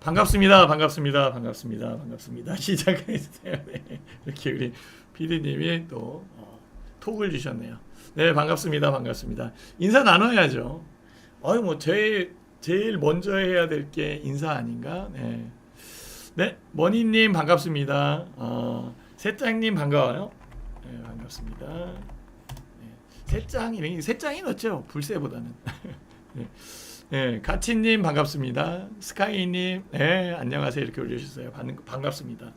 반갑습니다. 반갑습니다. 반갑습니다. 반갑습니다. 시작해주세요. 네. 이렇게 우리 PD님이 또 톡을 주셨네요. 네, 반갑습니다. 반갑습니다. 인사 나눠야죠. 뭐 제일 먼저 해야 될 게 인사 아닌가? 네. 네, 머니님 반갑습니다. 새짱님 반가워요. 네, 반갑습니다. 네, 새짱이 낫죠. 불새보다는. 네. 네, 가치님 반갑습니다. 스카이님, 네, 안녕하세요. 이렇게 올려주셨어요. 반갑습니다.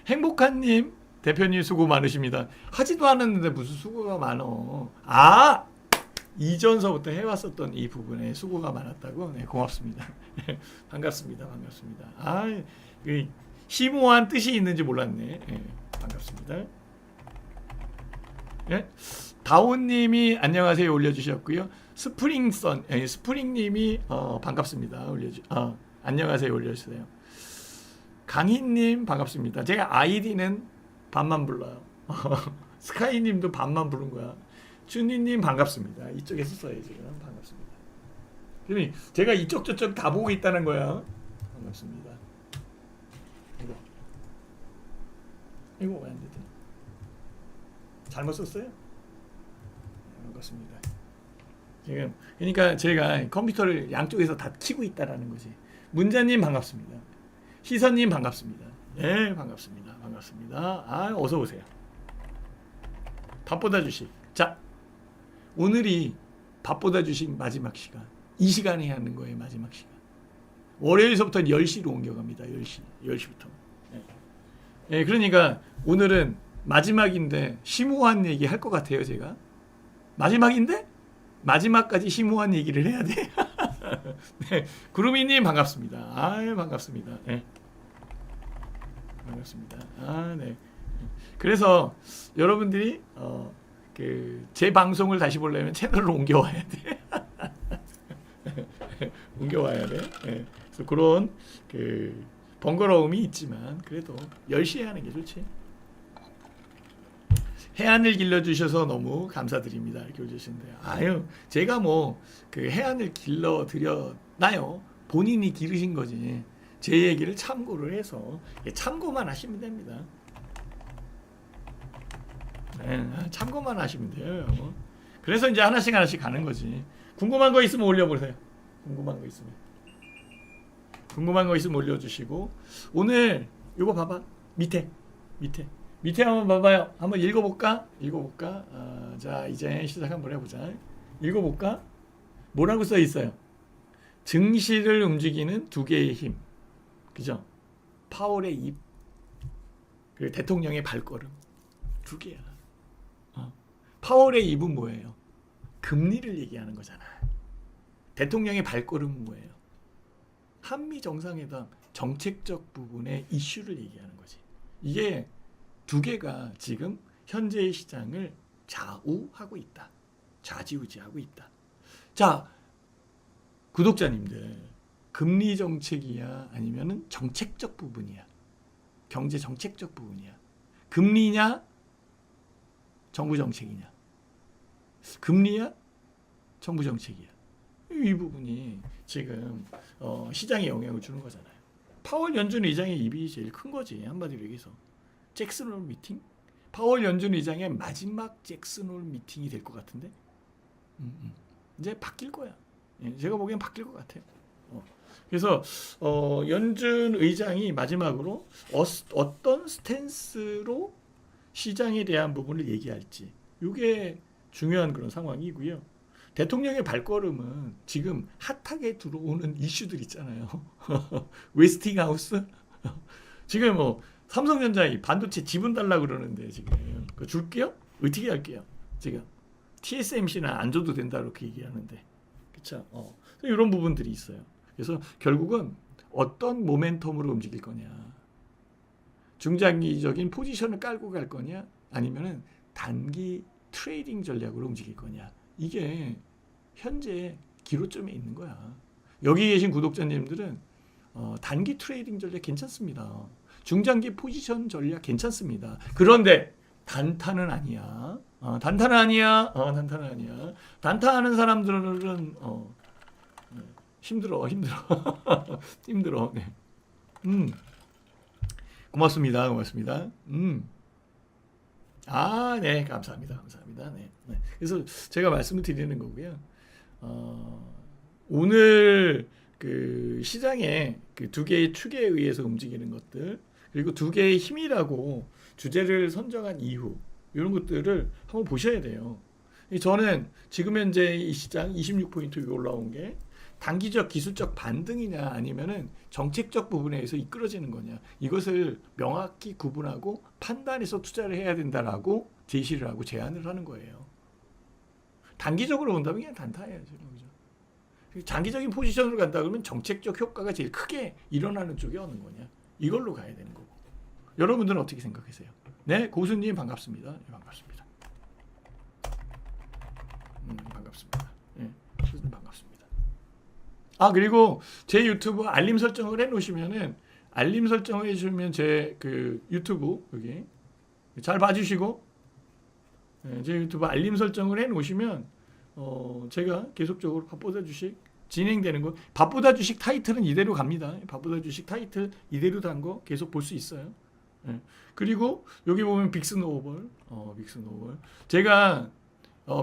행복한님, 대표님 수고 많으십니다. 하지도 않았는데 무슨 수고가 많어. 이전서부터 해왔었던 이 부분에 수고가 많았다고. 네, 고맙습니다. 반갑습니다. 반갑습니다. 심오한 뜻이 있는지 몰랐네. 네, 반갑습니다. 네? 다온님이 안녕하세요 올려주셨고요. 스프링님이 반갑습니다. 안녕하세요 올려주세요. 강희님 반갑습니다. 제가 아이디는 반만 불러요. 스카이님도 반만 부른 거야. 준이님 반갑습니다. 이쪽에서 써요 지금. 반갑습니다. 그러니 제가 이쪽 저쪽 다 보고 있다는 거야. 반갑습니다. 이거 왜 안 되지? 잘못 썼어요? 반갑습니다. 지금 그러니까 제가 컴퓨터를 양쪽에서 다 켜고 있다라는 거지. 문자님 반갑습니다. 희선님 반갑습니다. 네, 반갑습니다. 반갑습니다. 어서 오세요. 밥보다 주식. 자, 오늘이 밥보다 주식 마지막 시간. 이 시간에 하는 거예요. 마지막 시간. 월요일서부터 10시로 옮겨갑니다. 10시부터. 네, 그러니까 오늘은 마지막인데 심오한 얘기 할 것 같아요. 제가. 마지막인데? 마지막까지 심오한 얘기를 해야 돼. 네, 구루미님 반갑습니다. 반갑습니다. 네. 반갑습니다. 네. 그래서 여러분들이 제 방송을 다시 보려면 채널을 옮겨와야 돼. 옮겨와야 돼. 네. 그래서 그런 번거로움이 있지만 그래도 10시에 하는 게 좋지. 해안을 길러주셔서 너무 감사드립니다. 이렇게 올려주시는데요. 제가 해안을 길러드렸나요? 본인이 기르신 거지. 제 얘기를 참고를 해서 참고만 하시면 됩니다. 네, 참고만 하시면 돼요. 그래서 이제 하나씩 가는 거지. 궁금한 거 있으면 올려보세요. 궁금한 거 있으면 올려주시고 오늘 이거 봐봐. 밑에 한번 봐봐요. 한번 읽어볼까? 자, 이제 시작 한번 해보자. 읽어볼까? 뭐라고 써 있어요? 증시를 움직이는 두 개의 힘. 그죠? 파월의 입, 그리고 대통령의 발걸음. 두 개야. 파월의 입은 뭐예요? 금리를 얘기하는 거잖아. 대통령의 발걸음은 뭐예요? 한미 정상회담 정책적 부분의 이슈를 얘기하는 거지. 이게 두 개가 지금 현재의 시장을 좌우하고 있다. 좌지우지하고 있다. 자, 구독자님들, 금리 정책이야? 아니면은 정책적 부분이야? 경제 정책적 부분이야? 금리냐? 정부 정책이냐? 금리야? 정부 정책이야? 이 부분이 지금 시장에 영향을 주는 거잖아요. 파월 연준 의장의 입이 제일 큰 거지. 한마디로 얘기해서. 잭슨홀 미팅? 파월 연준 의장의 마지막 잭슨홀 미팅이 될 것 같은데? 이제 바뀔 거야. 제가 보기엔 바뀔 것 같아요. 그래서 연준 의장이 마지막으로 어떤 스탠스로 시장에 대한 부분을 얘기할지 이게 중요한 그런 상황이고요. 대통령의 발걸음은 지금 핫하게 들어오는 이슈들 있잖아요. 웨스팅하우스? 지금 삼성전자 반도체 지분 달라고 그러는데 지금 그거 줄게요? 어떻게 할게요? 지금 TSMC는 안 줘도 된다 이렇게 얘기하는데 그렇죠? 이런 부분들이 있어요. 그래서 결국은 어떤 모멘텀으로 움직일 거냐, 중장기적인 포지션을 깔고 갈 거냐, 아니면은 단기 트레이딩 전략으로 움직일 거냐, 이게 현재 기로점에 있는 거야. 여기 계신 구독자님들은 단기 트레이딩 전략 괜찮습니다. 중장기 포지션 전략 괜찮습니다. 그런데 단타는 아니야. 단타는 아니야. 단타하는 사람들은 힘들어. 힘들어. 네. 고맙습니다. 네, 감사합니다. 네. 그래서 제가 말씀을 드리는 거고요. 오늘 그 시장에 그 두 개의 축에 의해서 움직이는 것들, 그리고 두 개의 힘이라고 주제를 선정한 이유, 이런 것들을 한번 보셔야 돼요. 저는 지금 현재 이 시장 26포인트 올라온 게 단기적 기술적 반등이냐 아니면은 정책적 부분에서 이끌어지는 거냐, 이것을 명확히 구분하고 판단해서 투자를 해야 된다라고 제시를 하고 제안을 하는 거예요. 단기적으로 본다면 그냥 단타해야죠. 그죠? 장기적인 포지션으로 간다 그러면 정책적 효과가 제일 크게 일어나는 쪽이 어느 거냐, 이걸로 가야 되는 거고. 여러분들은 어떻게 생각하세요? 네, 고수님 반갑습니다. 네, 반갑습니다. 반갑습니다. 네, 고수님 반갑습니다. 그리고 제 유튜브 알림 설정을 해놓으시면은, 알림 설정을 해주시면 제 그 유튜브 여기 잘 봐주시고, 제 유튜브 알림 설정을 해놓으시면 제가 계속적으로 밥보다 주식 진행되는 거, 밥보다 주식 타이틀은 이대로 갑니다. 밥보다 주식 타이틀 이대로 단 거 계속 볼 수 있어요. 그리고 여기 보면 빅스노우볼, 빅스노우볼. 제가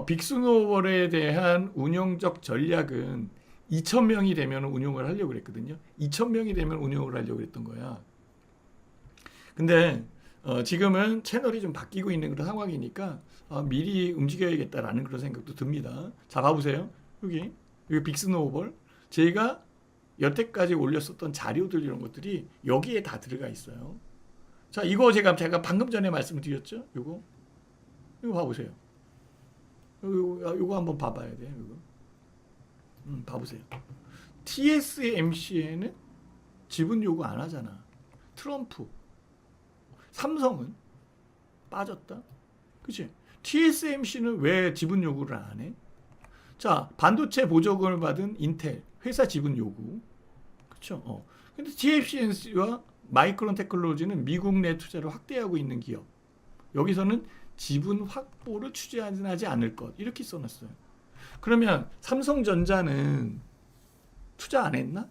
빅스노우볼에 대한 운영적 전략은 2,000명이 되면 운용을 하려고 그랬거든요. 2,000명이 되면 운용을 하려고 그랬던 거야. 근데 지금은 채널이 좀 바뀌고 있는 그런 상황이니까 미리 움직여야겠다라는 그런 생각도 듭니다. 자, 봐보세요. 여기 빅스노우볼, 제가 여태까지 올렸었던 자료들, 이런 것들이 여기에 다 들어가 있어요. 자, 이거 제가 방금 전에 말씀을 드렸죠. 이거 봐보세요. 요거 한번 봐봐야 돼요. 이거 봐보세요. TSMC에는 지분 요구 안 하잖아. 트럼프, 삼성은 빠졌다. 그치? TSMC는 왜 지분 요구를 안 해? 자, 반도체 보조금을 받은 인텔 회사 지분 요구. 그쵸? 근데 TSMC와 마이크론 테크놀로지는 미국 내 투자를 확대하고 있는 기업. 여기서는 지분 확보를 추진하지 않을 것, 이렇게 써놨어요. 그러면 삼성전자는 투자 안 했나?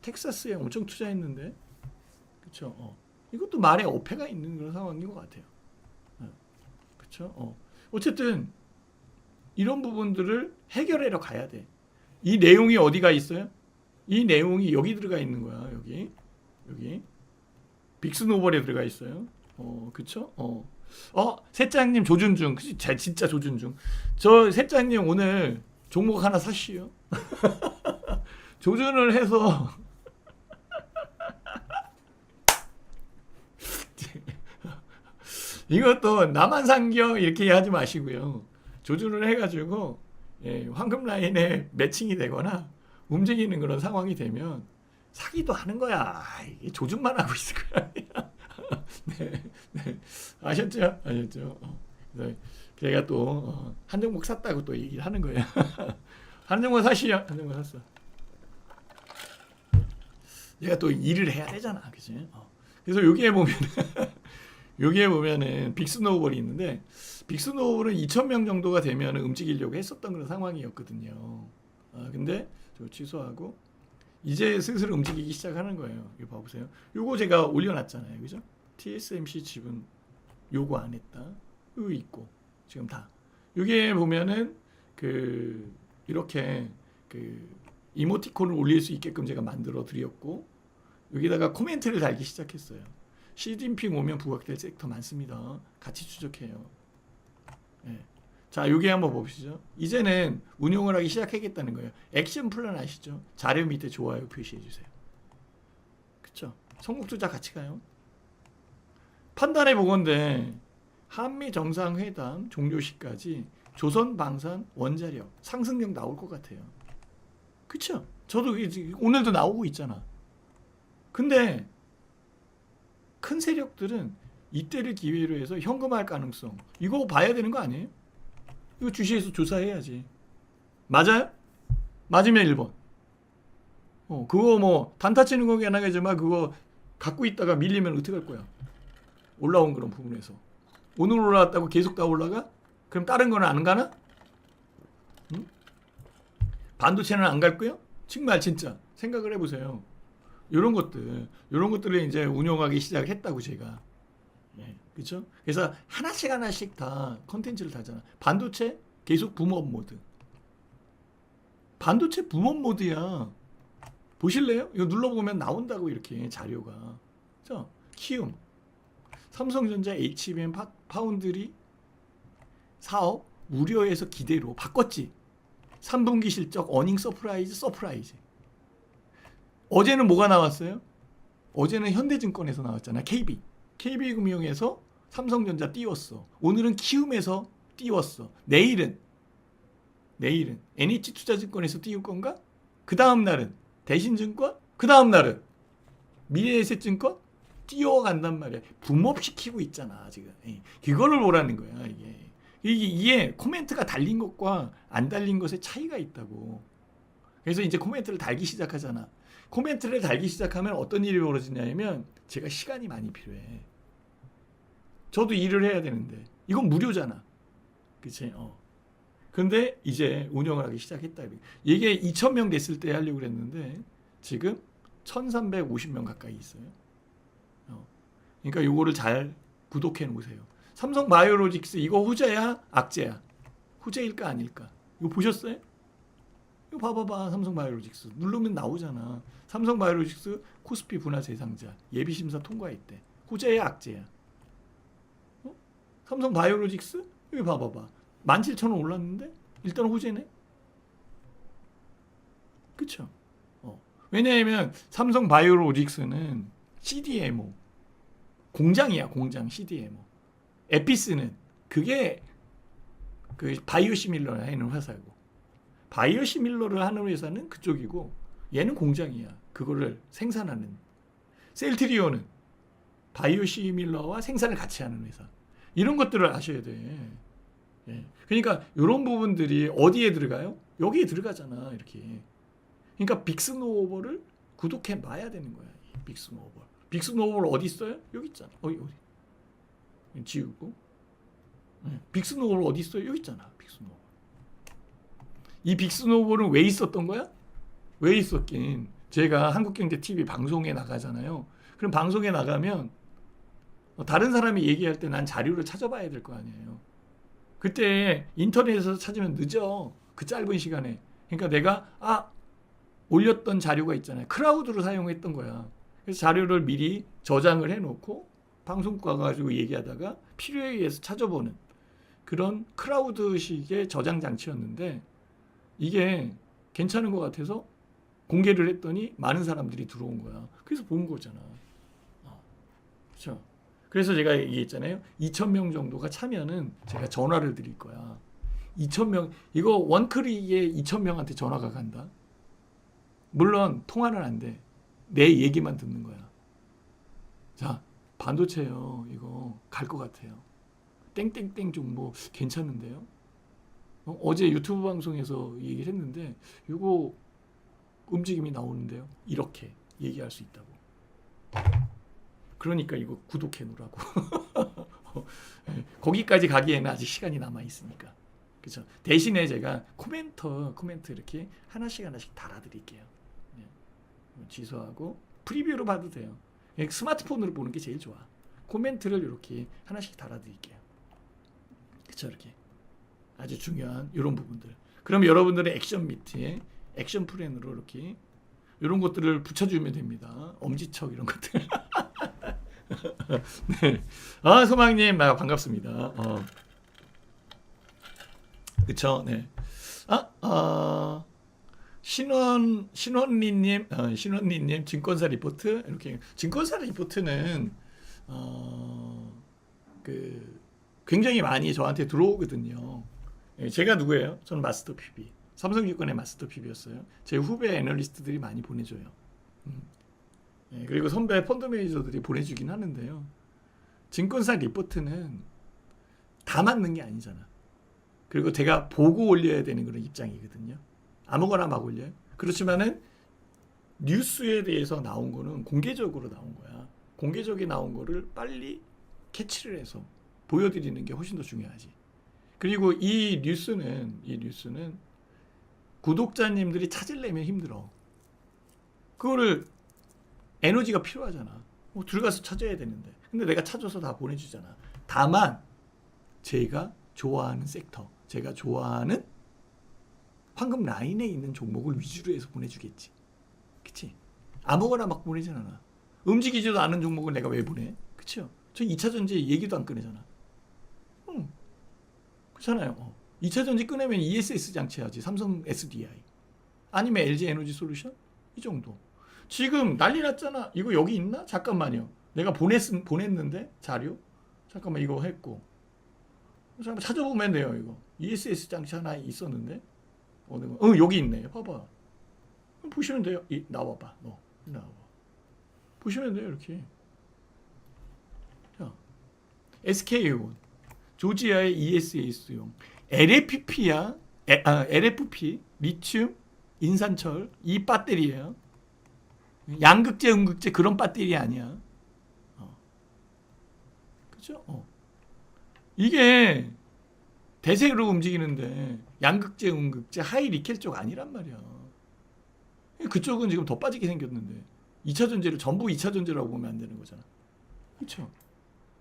텍사스에 엄청 투자했는데, 그렇죠? 이것도 말에 어폐가 있는 그런 상황인 것 같아요. 그렇죠? 어쨌든 이런 부분들을 해결하러 가야 돼. 이 내용이 어디가 있어요? 이 내용이 여기 들어가 있는 거야. 여기 빅스노볼에 들어가 있어요. 그렇죠? 세짱님 조준중, 진짜 조준중. 저 세짱님 오늘 종목 하나 사시오. 조준을 해서 이것도 나만 상겨 이렇게 하지 마시고요. 조준을 해가지고 황금 라인에 매칭이 되거나 움직이는 그런 상황이 되면 사기도 하는 거야. 이게 조준만 하고 있을 거야. 네. 아셨죠? 제가 또 한 종목 샀다고 또 얘기를 하는 거예요. 한 종목 사시요. 한 종목 샀어. 얘가 또 일을 해야 되잖아, 그치? 그래서 여기에 보면은 빅스노우볼이 있는데, 빅스노우볼은 2,000명 정도가 되면 움직이려고 했었던 그런 상황이었거든요. 근데 저 취소하고 이제 슬슬 움직이기 시작하는 거예요. 이거 봐보세요. 요거 제가 올려놨잖아요, 그죠? TSMC 지분 요거 안 했다. 이거 있고 지금 다. 여기에 보면은 이렇게 이모티콘을 올릴 수 있게끔 제가 만들어 드렸고, 여기다가 코멘트를 달기 시작했어요. 시진핑 오면 부각될 섹터 많습니다. 같이 추적해요. 네. 자, 여기 한번 봅시죠. 이제는 운용을 하기 시작하겠다는 거예요. 액션 플랜 아시죠? 자료 밑에 좋아요 표시해 주세요. 그쵸? 선국 투자 같이 가요. 판단해 보건데 한미 정상회담 종료 시까지 조선 방산 원자력 상승력 나올 것 같아요. 그쵸? 저도 오늘도 나오고 있잖아. 근데 큰 세력들은 이때를 기회로 해서 현금화할 가능성, 이거 봐야 되는 거 아니에요? 이거 주시에서 조사해야지. 맞아요? 맞으면 1번. 그거 뭐 단타 치는 거긴 하겠지만 그거 갖고 있다가 밀리면 어떻게 할 거야? 올라온 그런 부분에서. 오늘 올라왔다고 계속 다 올라가? 그럼 다른 거는 안 가나? 응? 반도체는 안 갈 거야? 정말 진짜 생각을 해보세요. 이런 것들을 이제 운영하기 시작했다고 제가. 예, 그렇죠? 그래서 하나씩 다 컨텐츠를 다잖아. 반도체 계속 붐업 모드. 반도체 붐업 모드야. 보실래요? 이거 눌러보면 나온다고 이렇게 자료가. 그렇죠? 키움, 삼성전자, HBM, 파운드리 사업 우려에서 기대로 바꿨지. 3분기 실적 어닝 서프라이즈. 어제는 뭐가 나왔어요? 어제는 현대증권에서 나왔잖아. KB금융에서 삼성전자 띄웠어. 오늘은 키움에서 띄웠어. 내일은 NH투자증권에서 띄울 건가? 그 다음 날은 대신증권? 그 다음 날은 미래에셋증권? 띄워간단 말이야. 붐업시키고 있잖아 지금. 그거를 보라는 거야. 이게 코멘트가 달린 것과 안 달린 것의 차이가 있다고. 그래서 이제 코멘트를 달기 시작하잖아. 코멘트를 달기 시작하면 어떤 일이 벌어지냐면 제가 시간이 많이 필요해. 저도 일을 해야 되는데 이건 무료잖아. 그치? 근데 이제 운영을 하기 시작했다. 이게 2,000명 됐을 때 하려고 그랬는데 지금 1,350명 가까이 있어요. 그러니까 요거를 잘 구독해 놓으세요. 삼성바이오로직스 이거 후자야 악재야? 후자일까 아닐까? 이거 보셨어요? 이거 봐봐봐. 삼성바이오로직스 누르면 나오잖아. 삼성바이오로직스 코스피 분할 대상자 예비심사 통과했대. 후자야 악재야? 삼성바이오로직스 여기 봐봐봐. 17,000원 올랐는데 일단 호재네. 그쵸? 왜냐하면 삼성바이오로직스는 CDMO 공장이야. 공장 CDMO. 에피스는 그게 그 바이오시밀러를 하는 회사고, 바이오시밀러를 하는 회사는 그쪽이고 얘는 공장이야. 그거를 생산하는. 셀트리온은 바이오시밀러와 생산을 같이 하는 회사. 이런 것들을 아셔야 돼. 예. 그러니까 이런 부분들이 어디에 들어가요? 여기에 들어가잖아. 이렇게. 그러니까 빅스노우버를 구독해 놔야 되는 거야. 빅스노우버. 빅스노우버 어디 있어요? 여기 있잖아. 어디. 지우고. 예. 빅스노우버 어디 있어요? 여기 있잖아. 빅스노우버. 이 빅스노우버는 왜 있었던 거야? 왜 있었긴. 제가 한국경제TV 방송에 나가잖아요. 그럼 방송에 나가면 다른 사람이 얘기할 때 난 자료를 찾아봐야 될 거 아니에요. 그때 인터넷에서 찾으면 늦어. 그 짧은 시간에. 그러니까 내가 올렸던 자료가 있잖아요. 크라우드로 사용했던 거야. 그래서 자료를 미리 저장을 해놓고 방송 가가지고 얘기하다가 필요에 의해서 찾아보는 그런 크라우드식의 저장 장치였는데 이게 괜찮은 것 같아서 공개를 했더니 많은 사람들이 들어온 거야. 그래서 본 거잖아. 그렇죠? 그래서 제가 얘기했잖아요. 2,000명 정도가 차면은 제가 전화를 드릴 거야. 2,000명 이거 원클릭에 2,000명한테 전화가 간다. 물론 통화는 안 돼. 내 얘기만 듣는 거야. 자, 반도체요. 이거 갈 것 같아요. 땡땡땡 좀 뭐 괜찮은데요. 어제 유튜브 방송에서 얘기를 했는데 이거 움직임이 나오는데요. 이렇게 얘기할 수 있다고. 그러니까 이거 구독해 놓으라고. 거기까지 가기에는 아직 시간이 남아 있으니까. 그렇죠? 대신에 제가 코멘트 이렇게 하나씩 달아드릴게요. 취소하고 프리뷰로 봐도 돼요. 스마트폰으로 보는 게 제일 좋아. 코멘트를 이렇게 하나씩 달아드릴게요. 그렇죠? 이렇게 아주 중요한 이런 부분들. 그럼 여러분들의 액션 밑에 액션 플랜으로 이렇게 이런 것들을 붙여주면 됩니다. 엄지척 이런 것들. 네. 소망님 반갑습니다. 그쵸? 네. 신원리님 증권사 리포트 이렇게. 증권사 리포트는 굉장히 많이 저한테 들어오거든요. 제가 누구예요? 저는 마스터 PB. 삼성증권의 마스터 PB였어요. 제 후배 애널리스트들이 많이 보내줘요. 그리고 선배 펀드 매니저들이 보내주긴 하는데요. 증권사 리포트는 다 맞는 게 아니잖아. 그리고 제가 보고 올려야 되는 그런 입장이거든요. 아무거나 막 올려요. 그렇지만은 뉴스에 대해서 나온 거는 공개적으로 나온 거야. 공개적이 나온 거를 빨리 캐치를 해서 보여드리는 게 훨씬 더 중요하지. 그리고 이 뉴스는 구독자님들이 찾으려면 힘들어. 그거를 에너지가 필요하잖아. 들어가서 찾아야 되는데. 근데 내가 찾아서 다 보내주잖아. 다만 제가 좋아하는 섹터, 제가 좋아하는 황금 라인에 있는 종목을 위주로 해서 보내주겠지. 그치? 아무거나 막 보내진 않아. 움직이지도 않은 종목을 내가 왜 보내? 그쵸? 저 2차전지 얘기도 안 꺼내잖아. 그렇잖아요. 2차전지 꺼내면 ESS 장치하지. 삼성 SDI. 아니면 LG 에너지 솔루션? 이 정도. 지금 난리 났잖아. 이거 여기 있나? 잠깐만요. 내가 보냈는데 자료. 잠깐만 이거 했고. 잠깐만 찾아보면 돼요. 이거 ESS 장치 하나 있었는데 어느 거? 여기 있네. 봐봐. 보시면 돼요. 나와봐. 나와. 보시면 돼요. 이렇게. 자, SK온, 조지아의 ESS용, LFP야. LFP, 리튬, 인산철, 이 배터리예요. 양극재, 음극재 그런 배터리 아니야. 그죠? 이게 대세로 움직이는데 양극재, 음극재, 하이 니켈 쪽 아니란 말이야. 그쪽은 지금 더 빠지게 생겼는데 2차 전지를 전부 2차 전지라고 보면 안 되는 거잖아. 그렇죠?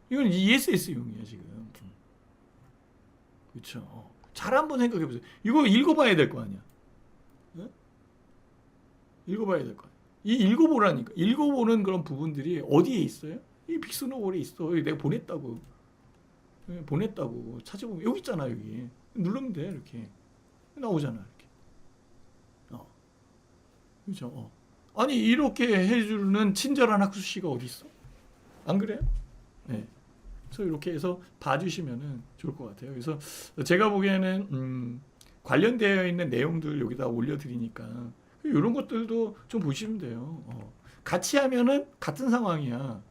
이건 ESS용이야 지금. 그렇죠? 잘 한번 생각해 보세요. 이거 읽어봐야 될 거 아니야. 네? 읽어봐야 될 거 아니야. 이 읽어보라니까. 읽어보는 그런 부분들이 어디에 있어요? 이 빅스노볼에 있어. 내가 보냈다고. 보냈다고. 찾아보면 여기 있잖아 여기. 누르면 돼 이렇게. 나오잖아 이렇게. 그렇죠? 아니 이렇게 해주는 친절한 학수씨가 어디 있어? 안 그래요? 네. 그래서 이렇게 해서 봐주시면은 좋을 것 같아요. 그래서 제가 보기에는 관련되어 있는 내용들 여기다 올려드리니까 이런 것들도 좀 보시면 돼요. 같이 하면은 같은 상황이야.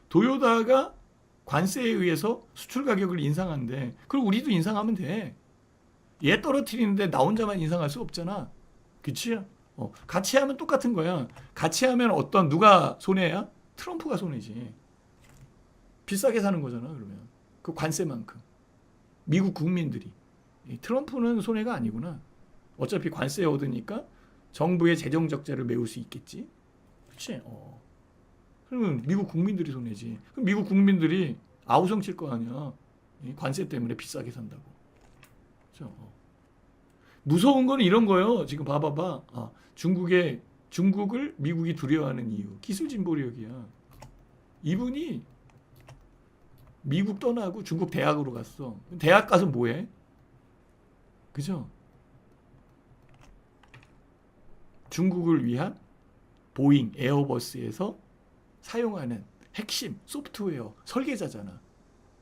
도요다가 관세에 의해서 수출 가격을 인상한대. 그럼 우리도 인상하면 돼. 얘 떨어뜨리는데 나 혼자만 인상할 수 없잖아. 그치? 같이 하면 똑같은 거야. 같이 하면 누가 손해야? 트럼프가 손해지. 비싸게 사는 거잖아, 그러면. 그 관세만큼. 미국 국민들이. 트럼프는 손해가 아니구나. 어차피 관세 얻으니까 정부의 재정 적자를 메울 수 있겠지. 그치? 그러면 미국 국민들이 손해지. 그럼 미국 국민들이 아우성 칠 거 아니야. 관세 때문에 비싸게 산다고. 그렇죠? 무서운 건 이런 거예요. 지금 봐봐봐. 중국을 미국이 두려워하는 이유. 기술 진보력이야. 이분이 미국 떠나고 중국 대학으로 갔어. 대학 가서 뭐해? 그죠? 중국을 위한 보잉, 에어버스에서 사용하는 핵심 소프트웨어 설계자잖아.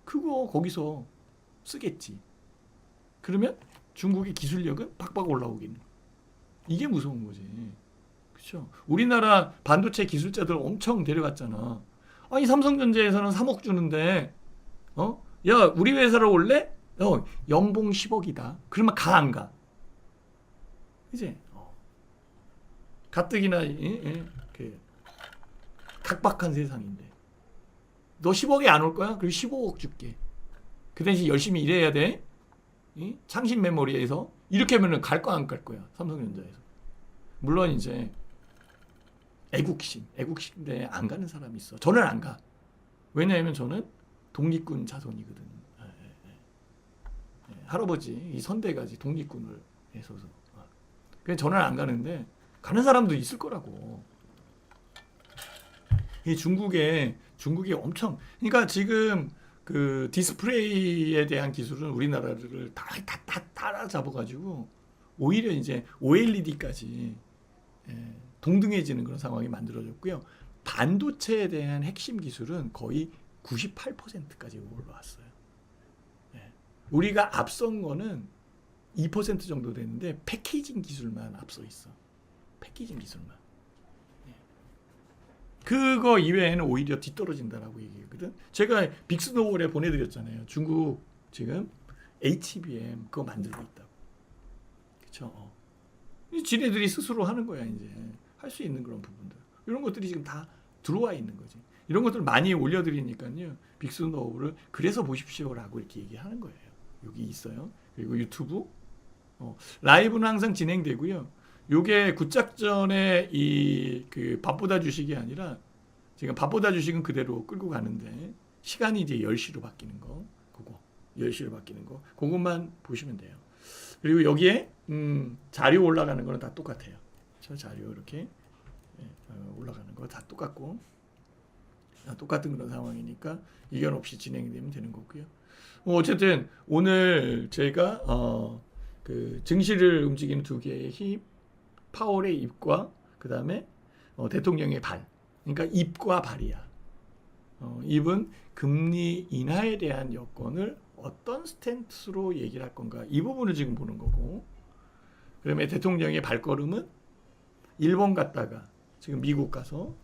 그거 거기서 쓰겠지. 그러면 중국의 기술력은 팍팍 올라오겠네. 이게 무서운 거지. 그렇죠? 우리나라 반도체 기술자들 엄청 데려갔잖아. 아니 삼성전자에서는 3억 주는데 야 우리 회사로 올래? 연봉 10억이다. 그러면 가 안 가? 그지? 가뜩이나 그 각박한 세상인데 너 10억에 안 올 거야? 그럼 15억 줄게. 그 대신 열심히 일해야 돼. 창신 메모리에서 이렇게 하면은 갈 거야 안 갈 거야? 삼성전자에서. 물론 이제 애국심인데 안 가는 사람이 있어. 저는 안 가. 왜냐하면 저는 독립군 자손이거든. 할아버지 이 선대가지 독립군을 해서서. 그래서 저는 안 가는데 가는 사람도 있을 거라고. 이 중국에 엄청 그러니까 지금 그 디스플레이에 대한 기술은 우리나라를 다 따라잡아가지고 오히려 이제 OLED까지 동등해지는 그런 상황이 만들어졌고요. 반도체에 대한 핵심 기술은 거의 98%까지 올라왔어요. 우리가 앞선 거는 2% 정도 되는데 패키징 기술만 앞서 있어. 패키징 기술만. 그거 이외에는 오히려 뒤떨어진다라고 얘기했거든. 제가 빅스노볼에 보내드렸잖아요. 중국 지금 HBM 그거 만들고 있다고. 그렇죠? 지네들이 스스로 하는 거야 이제. 할 수 있는 그런 부분들. 이런 것들이 지금 다 들어와 있는 거지. 이런 것들 많이 올려드리니까요. 빅스노볼을 그래서 보십시오라고 이렇게 얘기하는 거예요. 여기 있어요. 그리고 유튜브 라이브는 항상 진행되고요. 요게 굿작전의 이 그 밥보다 주식이 아니라 지금 밥보다 주식은 그대로 끌고 가는데 시간이 이제 10시로 바뀌는 거, 그거 10시로 바뀌는 거, 그것만 보시면 돼요. 그리고 여기에 자료 올라가는 거는 다 똑같아요. 저 자료 이렇게 올라가는 거 다 똑같고 다 똑같은 그런 상황이니까 이견 없이 진행되면 되는 거고요. 어쨌든 오늘 제가 그 증시를 움직이는 두 개의 힘, 파월의 입과 그 다음에 대통령의 발, 그러니까 입과 발이야. 입은 금리 인하에 대한 여건을 어떤 스탠스로 얘기를 할 건가, 이 부분을 지금 보는 거고, 그다음에 대통령의 발걸음은 일본 갔다가 지금 미국 가서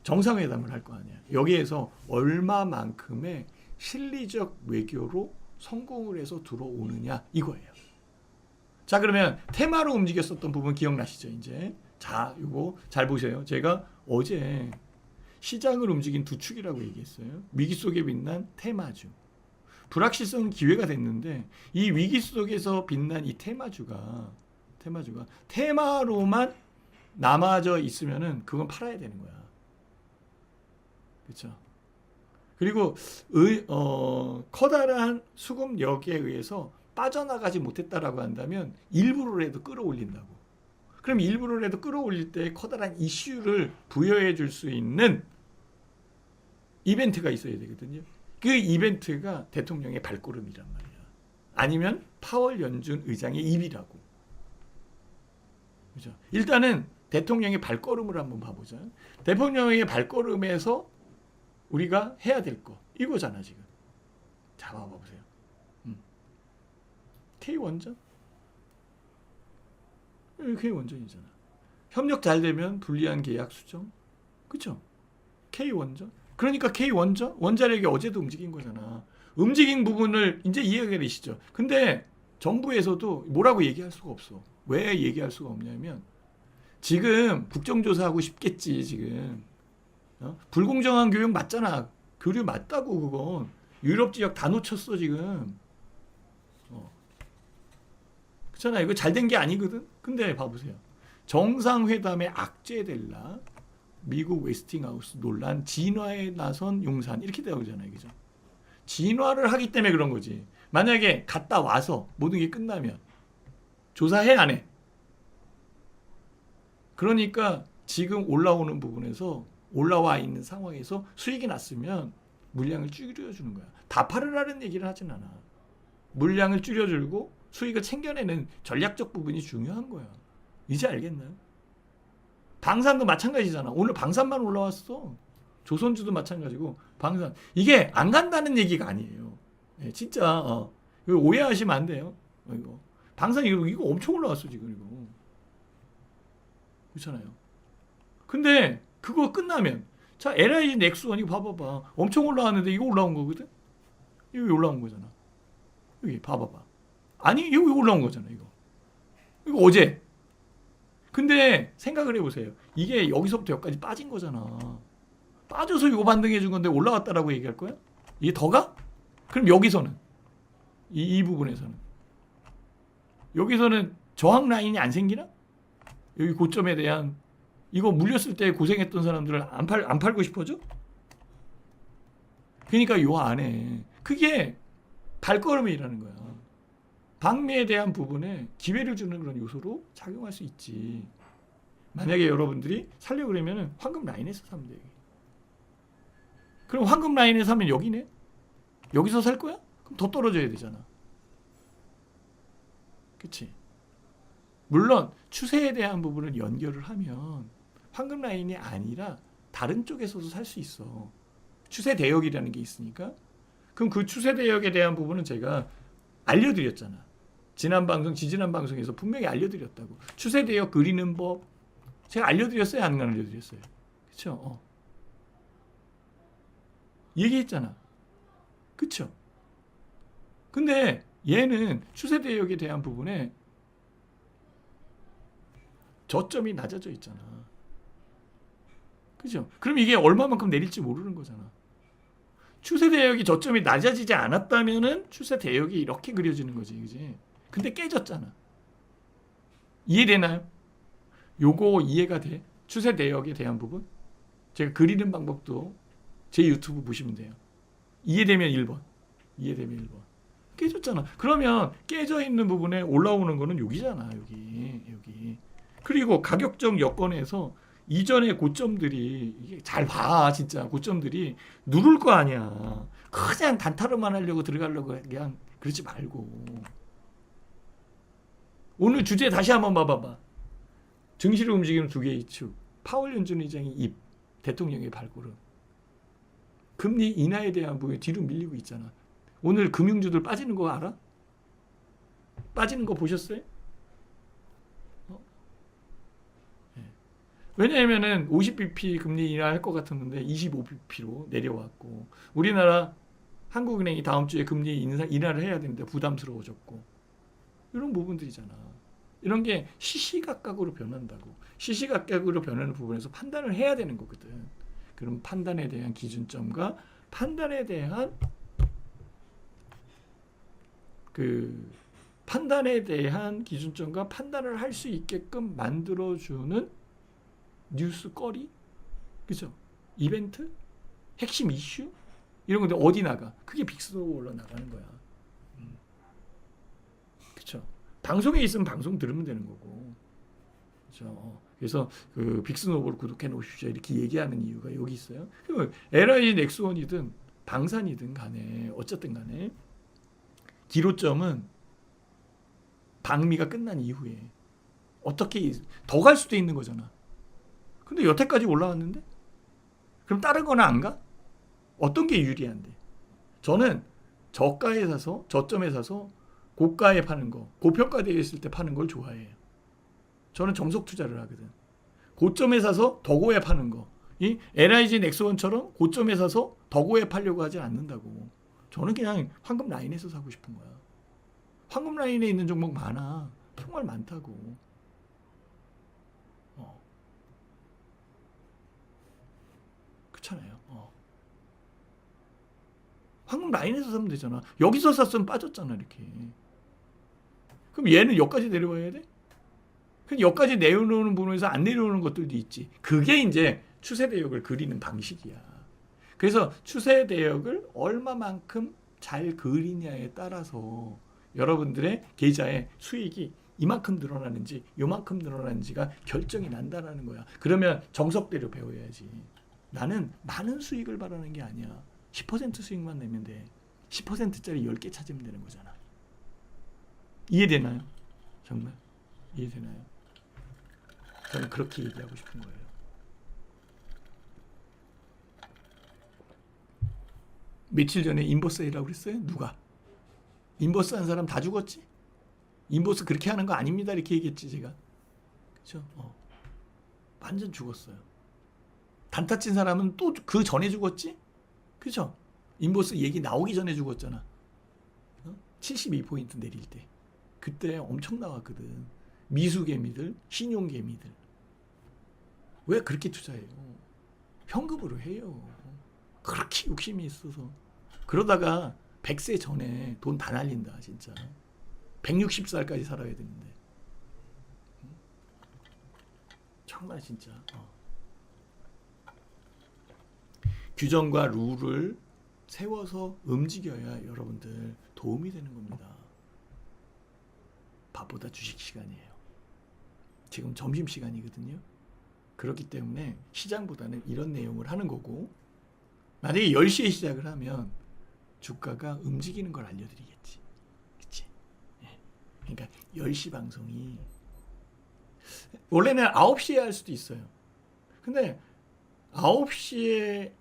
정상회담을 할 거 아니야. 여기에서 얼마만큼의 실리적 외교로 성공을 해서 들어오느냐 이거예요. 자, 그러면 테마로 움직였었던 부분 기억나시죠? 이제 자, 이거 잘 보세요. 제가 어제 시장을 움직인 두 축이라고 얘기했어요. 위기 속에 빛난 테마주. 불확실성은 기회가 됐는데 이 위기 속에서 빛난 이 테마주가 테마로만 남아져 있으면은 그건 팔아야 되는 거야. 그렇죠? 그리고 커다란 수급력에 의해서 빠져나가지 못했다라고 한다면 일부러라도 끌어올린다고. 그럼 일부러라도 끌어올릴 때 커다란 이슈를 부여해 줄 수 있는 이벤트가 있어야 되거든요. 그 이벤트가 대통령의 발걸음이란 말이야. 아니면 파월 연준 의장의 입이라고. 그죠? 일단은 대통령의 발걸음을 한번 봐보자. 대통령의 발걸음에서 우리가 해야 될 거 이거잖아 지금. 자, 봐보세요. K원전? K원전이잖아. 협력 잘 되면 불리한 계약 수정. 그쵸? K원전. 그러니까 K원전? 원자력이 어제도 움직인 거잖아. 움직인 부분을 이제 이해가 되시죠? 근데 정부에서도 뭐라고 얘기할 수가 없어. 왜 얘기할 수가 없냐면 지금 국정조사하고 싶겠지 지금. 불공정한 교육 맞잖아. 교류 맞다고 그건. 유럽 지역 다 놓쳤어 지금. 그렇잖아. 이거 잘 된 게 아니거든. 근데 봐보세요. 정상회담에 악재될라. 미국 웨스팅하우스 논란, 진화에 나선 용산 이렇게 되잖아요. 그죠? 진화를 하기 때문에 그런 거지. 만약에 갔다 와서 모든 게 끝나면 조사해 안 해? 그러니까 지금 올라오는 부분에서 올라와 있는 상황에서 수익이 났으면 물량을 줄여주는 거야. 다 팔으라는 얘기를 하진 않아. 물량을 줄여주고 수익을 챙겨내는 전략적 부분이 중요한 거야. 이제 알겠나요? 방산도 마찬가지잖아. 오늘 방산만 올라왔어. 조선주도 마찬가지고 방산. 이게 안 간다는 얘기가 아니에요. 네, 진짜 이거 오해하시면 안 돼요. 이거 방산 이거 엄청 올라왔어 지금 이거. 그렇잖아요. 근데 그거 끝나면 자 LIG 넥스원 이거 봐봐봐. 엄청 올라왔는데 이거 올라온 거거든. 이거 올라온 거잖아. 여기 봐봐봐. 아니 이거 올라온 거잖아 이거. 이거 어제. 근데 생각을 해보세요. 이게 여기서부터 여기까지 빠진 거잖아. 빠져서 이거 반등해 준 건데 올라왔다라고 얘기할 거야? 이게 더 가? 그럼 여기서는 이 부분에서는 여기서는 저항 라인이 안 생기나? 여기 고점에 대한 이거 물렸을 때 고생했던 사람들을 안 팔고 싶어져? 그러니까 요 안에 그게 발걸음이라는 거야. 방매에 대한 부분에 기회를 주는 그런 요소로 작용할 수 있지. 만약에 여러분들이 살려고 그러면 황금 라인에서 사면 돼. 그럼 황금 라인에 사면 여기네? 여기서 살 거야? 그럼 더 떨어져야 되잖아. 그치? 물론 추세에 대한 부분을 연결을 하면 황금 라인이 아니라 다른 쪽에서도 살 수 있어. 추세 대역이라는 게 있으니까. 그럼 그 추세 대역에 대한 부분은 제가 알려드렸잖아. 지난 방송, 지지난 방송에서 분명히 알려드렸다고. 추세 대역 그리는 법 제가 알려드렸어요? 안 알려드렸어요? 그쵸? 얘기했잖아. 그쵸? 근데 얘는 추세 대역에 대한 부분에 저점이 낮아져 있잖아. 그죠? 그럼 이게 얼마만큼 내릴지 모르는 거잖아. 추세 대역이 저점이 낮아지지 않았다면은 추세 대역이 이렇게 그려지는 거지, 그지? 근데 깨졌잖아. 이해되나요? 요거 이해가 돼? 추세 대역에 대한 부분? 제가 그리는 방법도 제 유튜브 보시면 돼요. 이해되면 1번. 이해되면 1번. 깨졌잖아. 그러면 깨져 있는 부분에 올라오는 거는 여기잖아. 여기. 그리고 가격적 여건에서 이전의 고점들이 이게 잘 봐. 진짜 고점들이 누를 거 아니야. 그냥 단타로만 하려고 들어가려고 그냥 그러지 말고. 오늘 주제 다시 한번 봐봐봐. 증시를 움직이는 두 개의 축. 파월 연준 의장의 입. 대통령의 발걸음. 금리 인하에 대한 부분에 뒤로 밀리고 있잖아. 오늘 금융주들 빠지는 거 알아? 빠지는 거 보셨어요? 네. 왜냐하면은 50bp 금리 인하할 것 같았는데 25bp로 내려왔고, 우리나라 한국은행이 다음 주에 금리 인하를 해야 되는데 부담스러워졌고, 이런 부분들이잖아. 이런 게 시시각각으로 변한다고. 시시각각으로 변하는 부분에서 판단을 해야 되는 거거든. 그럼 판단에 대한 기준점과 판단에 대한 기준점과 판단을 할 수 있게끔 만들어주는 뉴스거리, 그죠? 이벤트, 핵심 이슈 이런 건데 어디 나가? 그게 빅스노우로 나가는 거야. 그렇죠? 방송에 있으면 방송 들으면 되는 거고, 그렇죠? 그래서 그 빅스노우를 구독해 놓으십시오 이렇게 얘기하는 이유가 여기 있어요. LI 넥스원이든 방산이든 간에 어쨌든 간에 기로점은 방미가 끝난 이후에 어떻게 더 갈 수도 있는 거잖아. 근데 여태까지 올라왔는데 그럼 다른 거는 안 가? 어떤 게 유리한데? 저는 저가에 사서 저점에 사서 고가에 파는 거, 고평가되어 있을 때 파는 걸 좋아해요. 저는 정석 투자를 하거든. 고점에 사서 더 고에 파는 거. 이 LIG 넥스원처럼 고점에 사서 더 고에 팔려고 하지 않는다고. 저는 그냥 황금 라인에서 사고 싶은 거야. 황금 라인에 있는 종목 많아. 정말 많다고. 그렇잖아요. 황금 라인에서 사면 되잖아. 여기서 샀으면 빠졌잖아 이렇게. 그럼 얘는 여기까지 내려와야 돼? 그럼 여기까지 내려오는 부분에서 안 내려오는 것들도 있지. 그게 이제 추세 대역을 그리는 방식이야. 그래서 추세 대역을 얼마만큼 잘 그리냐에 따라서 여러분들의 계좌의 수익이 이만큼 늘어나는지 요만큼 늘어나는지가 결정이 난다라는 거야. 그러면 정석대로 배워야지. 나는 많은 수익을 바라는 게 아니야. 10% 수익만 내면 돼. 10%짜리 10개 찾으면 되는 거잖아. 이해되나요? 정말? 이해되나요? 저는 그렇게 얘기하고 싶은 거예요. 며칠 전에 인버스라고 그랬어요? 누가? 인버스 한 사람 다 죽었지? 인버스 그렇게 하는 거 아닙니다. 이렇게 얘기했지 제가. 그렇죠? 완전 죽었어요. 단타 친 사람은 또 그 전에 죽었지? 그죠? 인버스 얘기 나오기 전에 죽었잖아. 72포인트 내릴 때. 그때 엄청 나왔거든. 미수개미들, 신용개미들. 왜 그렇게 투자해요? 현금으로 해요. 그렇게 욕심이 있어서. 그러다가 100세 전에 돈 다 날린다 진짜. 160살까지 살아야 되는데. 정말 진짜. 규정과 룰을 세워서 움직여야 여러분들 도움이 되는 겁니다. 밥보다 주식 시간이에요. 지금 점심시간이거든요. 그렇기 때문에 시장보다는 이런 내용을 하는 거고, 만약에 10시에 시작을 하면 주가가 움직이는 걸 알려드리겠지. 그치? 그러니까 10시 방송이 원래는 9시에 할 수도 있어요. 근데 9시에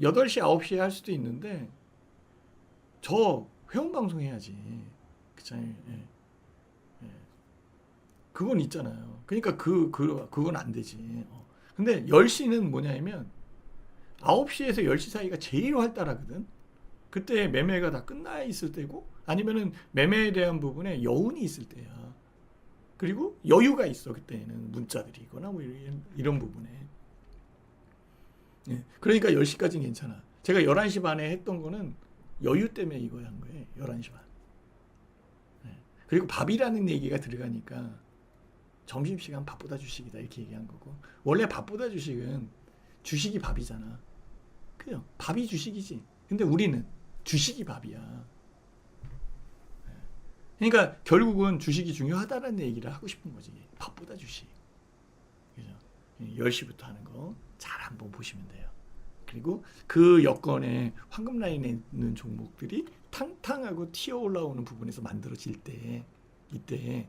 8시 9시에 할 수도 있는데 저 회원 방송 해야지. 그잖아요. 그건 있잖아요. 그러니까 그건 안 되지. 근데 10시는 뭐냐면 9시에서 10시 사이가 제일 활달하거든. 그때 매매가 다 끝나 있을 때고, 아니면은 매매에 대한 부분에 여운이 있을 때야. 그리고 여유가 있어. 그때는 문자들이거나 뭐 이런 부분에. 그러니까 10시까지는 괜찮아. 제가 11시 반에 했던 거는 여유 때문에 이거 한 거예요. 11시 반. 그리고 밥이라는 얘기가 들어가니까 점심시간 밥보다 주식이다 이렇게 얘기한 거고, 원래 밥보다 주식은 주식이 밥이잖아. 그죠? 밥이 주식이지. 근데 우리는 주식이 밥이야. 그러니까 결국은 주식이 중요하다는 얘기를 하고 싶은 거지. 밥보다 주식. 그죠? 10시부터 하는 거 잘 한번 보시면 돼요. 그리고 그 여건에 황금 라인에 있는 종목들이 탕탕하고 튀어 올라오는 부분에서 만들어질 때, 이때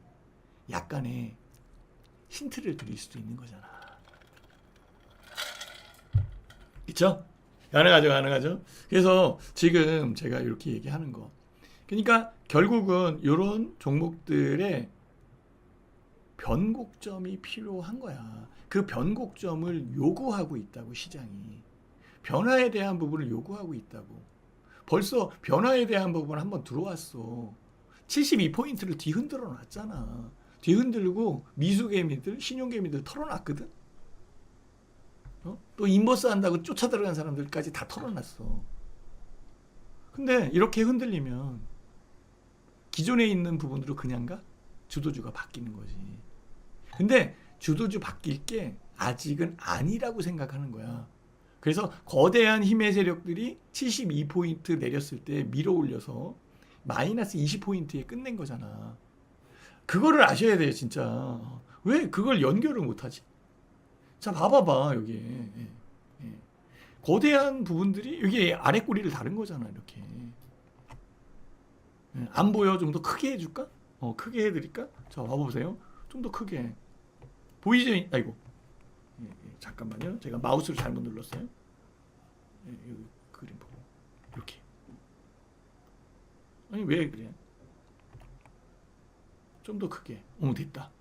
약간의 힌트를 드릴 수도 있는 거잖아. 그쵸? 가능하죠. 그래서 지금 제가 이렇게 얘기하는 거, 그러니까 결국은 이런 종목들의 변곡점이 필요한 거야. 그 변곡점을 요구하고 있다고, 시장이. 변화에 대한 부분을 요구하고 있다고. 벌써 변화에 대한 부분 한번 들어왔어. 72포인트를 뒤흔들어 놨잖아. 뒤흔들고 미수개미들, 신용개미들 털어놨거든. 또 인버스 한다고 쫓아 들어간 사람들까지 다 털어놨어. 근데 이렇게 흔들리면 기존에 있는 부분으로 그냥 가? 주도주가 바뀌는 거지. 근데 주도주 바뀔 게 아직은 아니라고 생각하는 거야. 그래서 거대한 힘의 세력들이 72포인트 내렸을 때 밀어 올려서 마이너스 20포인트에 끝낸 거잖아. 그거를 아셔야 돼요, 진짜. 왜 그걸 연결을 못하지? 자, 봐봐봐, 여기. 거대한 부분들이 여기 아래 꼬리를 다른 거잖아, 이렇게. 안 보여? 좀 더 크게 해줄까? 크게 해드릴까? 자, 봐보세요. 좀 더 크게. 보이죠? 아이고. 잠깐만요. 제가 마우스를 잘못 눌렀어요. 여기 그림 보고. 이렇게. 아니, 왜 그래? 좀 더 크게. 됐다.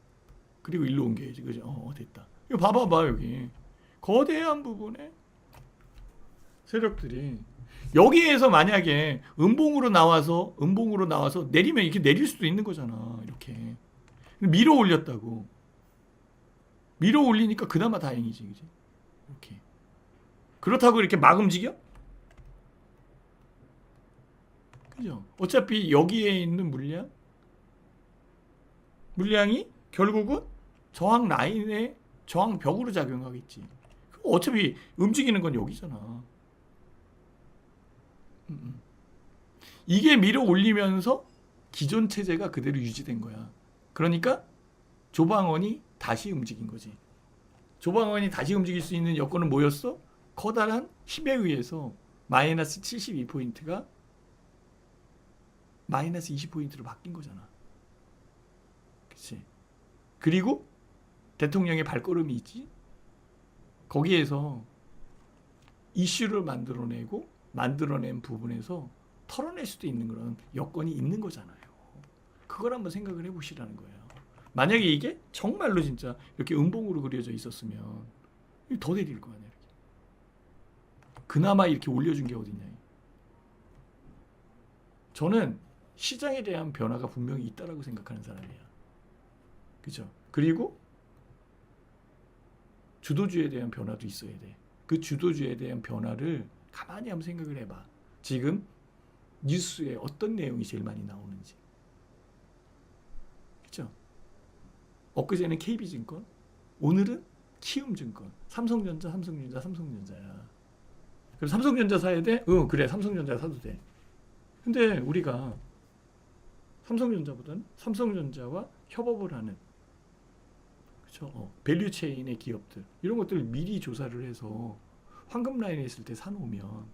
그리고 일로 옮겨야지. 그죠? 됐다. 이거 봐봐봐, 여기. 거대한 부분에 세력들이 여기에서 만약에 음봉으로 나와서 내리면 이렇게 내릴 수도 있는 거잖아. 이렇게. 밀어 올렸다고. 밀어 올리니까 그나마 다행이지. 그지? 이렇게. 그렇다고 이렇게 막 움직여? 그죠? 어차피 여기에 있는 물량이 결국은 저항 라인에 저항 벽으로 작용하겠지. 어차피 움직이는 건 여기잖아. 이게 밀어 올리면서 기존 체제가 그대로 유지된 거야. 그러니까 조방원이 다시 움직인 거지. 조방원이 다시 움직일 수 있는 여건은 뭐였어? 커다란 힘에 의해서 마이너스 72포인트가 마이너스 20포인트로 바뀐 거잖아. 그치? 그리고 대통령의 발걸음이 있지. 거기에서 이슈를 만들어낸 부분에서 털어낼 수도 있는 그런 여건이 있는 거잖아요. 그걸 한번 생각을 해보시라는 거예요. 만약에 이게 정말로 진짜 이렇게 음봉으로 그려져 있었으면 더 내릴 거 아니야. 이렇게. 그나마 이렇게 올려준 게 어딨냐. 저는 시장에 대한 변화가 분명히 있다라고 생각하는 사람이야. 그죠? 그리고 주도주에 대한 변화도 있어야 돼. 그 주도주에 대한 변화를 가만히 한번 생각을 해봐. 지금 뉴스에 어떤 내용이 제일 많이 나오는지. 그죠? 엊그제는 KB증권, 오늘은 키움증권, 삼성전자야. 그럼 삼성전자 사야 돼? 그래, 삼성전자 사도 돼. 근데 우리가 삼성전자보다는 삼성전자와 협업을 하는, 그렇죠? 밸류체인의 기업들, 이런 것들을 미리 조사를 해서 황금 라인에 있을 때 사놓으면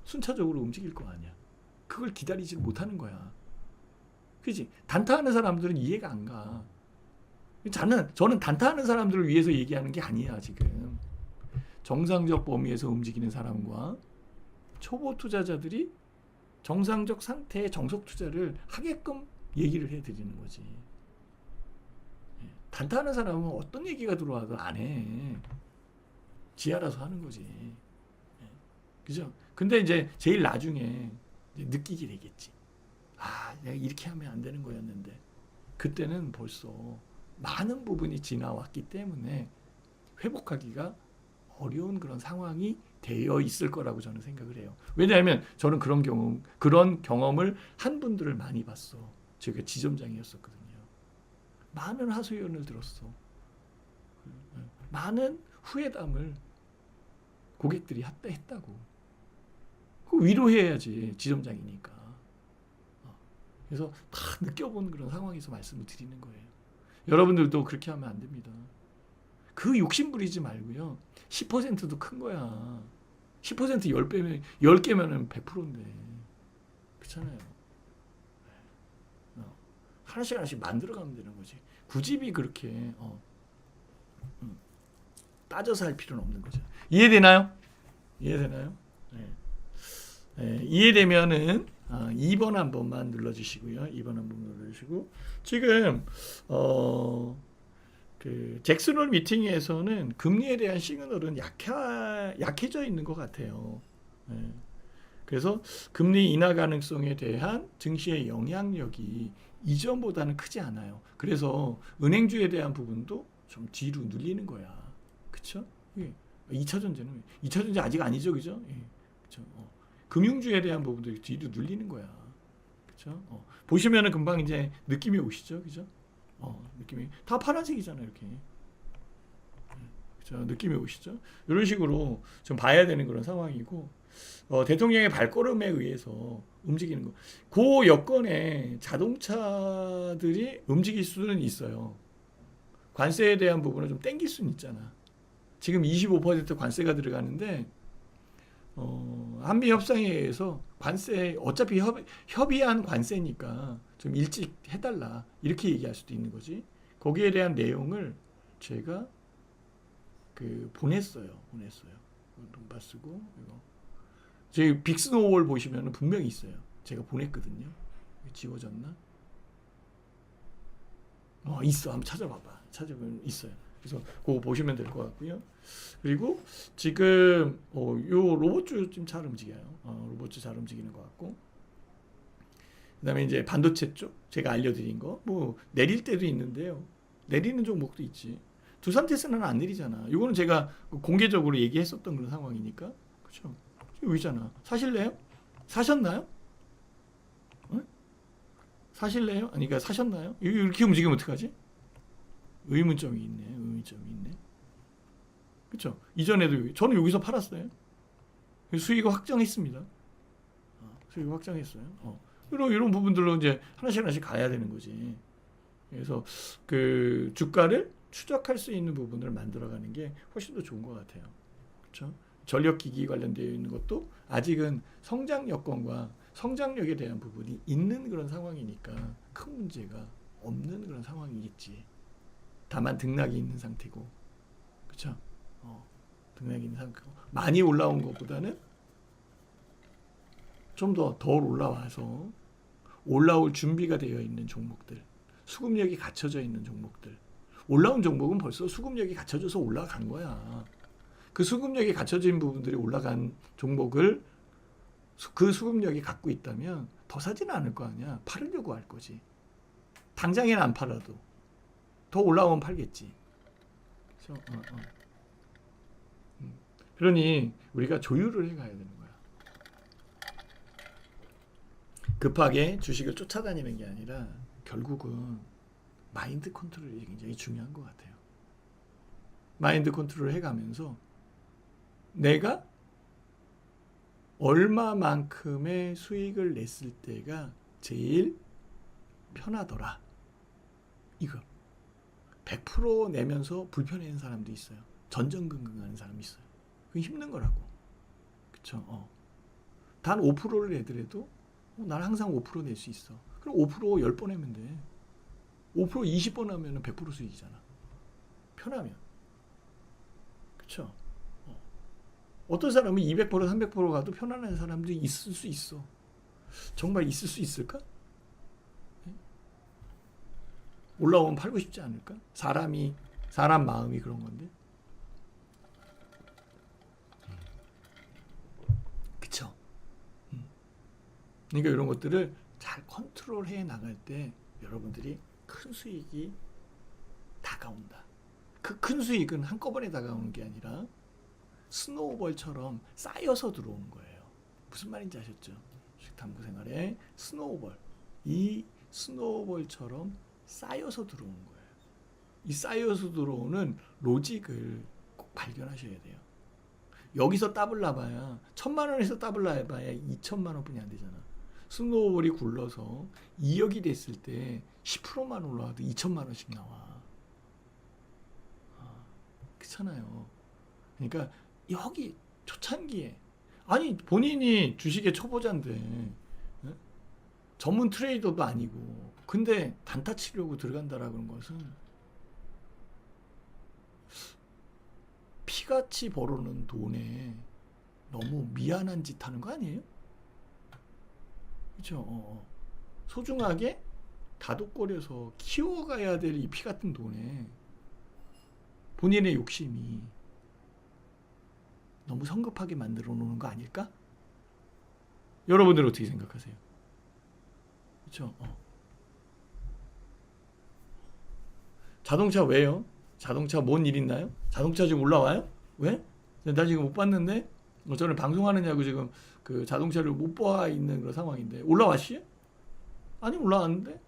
순차적으로 움직일 거 아니야. 그걸 기다리지 못하는 거야. 그지? 단타하는 사람들은 이해가 안 가. 저는 단타하는 사람들을 위해서 얘기하는 게 아니야, 지금. 정상적 범위에서 움직이는 사람과 초보 투자자들이 정상적 상태의 정석 투자를 하게끔 얘기를 해드리는 거지. 단타하는 사람은 어떤 얘기가 들어와도 안 해. 지 알아서 하는 거지. 그죠? 근데 이제 제일 나중에 느끼게 되겠지. 내가 이렇게 하면 안 되는 거였는데. 그때는 벌써 많은 부분이 지나왔기 때문에 회복하기가 어려운 그런 상황이 되어 있을 거라고 저는 생각을 해요. 왜냐하면 저는 그런 경험을 한 분들을 많이 봤어. 제가 지점장이었었거든요. 많은 하소연을 들었어. 많은 후회담을 고객들이 했다고. 그 위로해야지, 지점장이니까. 그래서 다 느껴본 그런 상황에서 말씀을 드리는 거예요. 여러분들도 그렇게 하면 안 됩니다. 그 욕심 부리지 말고요. 10%도 큰 거야. 10% 10배면 10개면은 100%인데. 그렇잖아요. 하나씩 하나씩 만들어 가면 되는 거지. 굳이 그렇게 따져서 할 필요는 없는 거죠. 이해되나요? 이해되나요? 네. 네, 이해되면은 2번 한 번만 눌러주시고요. 2번 한 번 눌러주시고 지금 그 잭슨홀 미팅에서는 금리에 대한 시그널은 약해져 있는 것 같아요. 네. 그래서 금리 인하 가능성에 대한 증시의 영향력이 이전보다는 크지 않아요. 그래서 은행주에 대한 부분도 좀 뒤로 눌리는 거야. 그렇죠? 예. 2차 전제는 2차 전제 아직 아니죠, 그죠? 예. 그렇죠. 금융주에 대한 부분도 뒤로 눌리는 거야. 그렇죠? 보시면은 금방 이제 느낌이 오시죠, 그죠? 느낌이 다 파란색이잖아요, 이렇게. 그렇죠? 느낌이 오시죠? 이런 식으로 좀 봐야 되는 그런 상황이고. 대통령의 발걸음에 의해서 움직이는 거. 그 여건에 자동차들이 움직일 수는 있어요. 관세에 대한 부분을 좀 땡길 수는 있잖아. 지금 25% 관세가 들어가는데 한미 협상에 의해서 관세 어차피 협의한 관세니까 좀 일찍 해달라 이렇게 얘기할 수도 있는 거지. 거기에 대한 내용을 제가 보냈어요. 돈바 쓰고 이거. 저희 빅스노우볼 보시면 분명히 있어요. 제가 보냈거든요. 지워졌나? 있어. 한번 찾아봐봐. 찾아보면 있어요. 그래서 그거 보시면 될 것 같고요. 그리고 지금 요 로봇주 좀 잘 움직여요. 로봇주 잘 움직이는 것 같고. 그다음에 이제 반도체 쪽 제가 알려드린 거 뭐 내릴 때도 있는데요. 내리는 종목도 있지. 두산테스는 안 내리잖아. 이거는 제가 공개적으로 얘기했었던 그런 상황이니까. 그렇죠? 여기잖아. 사실래요? 사셨나요? 사실래요? 아니, 그러니까 사셨나요? 이렇게 움직이면 어떡하지? 의문점이 있네. 그렇죠? 이전에도 저는 여기서 팔았어요. 수익을 확정했습니다. 수익을 확정했어요. 이런 부분들로 이제 하나씩 가야 되는 거지. 그래서 그 주가를 추적할 수 있는 부분을 만들어가는 게 훨씬 더 좋은 것 같아요. 그렇죠? 전력기기 관련되어 있는 것도 아직은 성장 여건과 성장력에 대한 부분이 있는 그런 상황이니까 큰 문제가 없는 그런 상황이겠지. 다만 등락이 있는 상태고, 그렇죠? 등락이 있는 상태고 많이 올라온 것보다는 좀 더 덜 올라와서 올라올 준비가 되어 있는 종목들, 수급력이 갖춰져 있는 종목들. 올라온 종목은 벌써 수급력이 갖춰져서 올라간 거야. 그 수급력이 갖춰진 부분들이 올라간 종목을 그 수급력이 갖고 있다면 더 사지는 않을 거 아니야. 팔으려고 할 거지. 당장에는 안 팔아도 더 올라오면 팔겠지. 그래서, 그러니 우리가 조율을 해가야 되는 거야. 급하게 주식을 쫓아다니는 게 아니라 결국은 마인드 컨트롤이 굉장히 중요한 것 같아요. 마인드 컨트롤을 해가면서 내가 얼마만큼의 수익을 냈을 때가 제일 편하더라. 이거 100% 내면서 불편해하는 사람도 있어요. 전전긍긍하는 사람이 있어요. 그게 힘든 거라고. 그쵸? 단 5%를 내더라도 나는 항상 5% 낼 수 있어. 그럼 5% 10번 하면 돼. 5% 20번 하면 100% 수익이잖아. 편하면. 그쵸? 어떤 사람은 200% 300% 가도 편안한 사람들이 있을 수 있어. 정말 있을 수 있을까? 올라오면 팔고 싶지 않을까? 사람 마음이 그런 건데. 그쵸? 그러니까 이런 것들을 잘 컨트롤해 나갈 때 여러분들이 큰 수익이 다가온다. 그 큰 수익은 한꺼번에 다가오는 게 아니라 스노우볼처럼 쌓여서 들어오는 거예요. 무슨 말인지 아셨죠? 주식탐구 생활에 스노우볼. 이 스노우볼처럼 쌓여서 들어오는 거예요. 이 쌓여서 들어오는 로직을 꼭 발견하셔야 돼요. 여기서 따블 나봐야 1,000만 원에서 따블 나봐야 2천만 원뿐이 안 되잖아. 스노우볼이 굴러서 2억이 됐을 때 10%만 올라와도 2천만 원씩 나와. 그렇잖아요. 그러니까 여기 초창기에 아니 본인이 주식의 초보자인데 전문 트레이더도 아니고 근데 단타 치려고 들어간다라는 것은 피같이 벌어놓은 돈에 너무 미안한 짓 하는 거 아니에요? 그렇죠? 소중하게 다독거려서 키워가야 될 이 피 같은 돈에 본인의 욕심이 너무 성급하게 만들어 놓는 거 아닐까? 여러분들 어떻게 생각하세요? 그렇죠? 자동차 왜요? 자동차 뭔 일 있나요? 자동차 지금 올라와요? 왜? 나 지금 못 봤는데 저는 방송하느냐고 지금 그 자동차를 못 봐 있는 그런 상황인데 올라왔어요? 아니 올라왔는데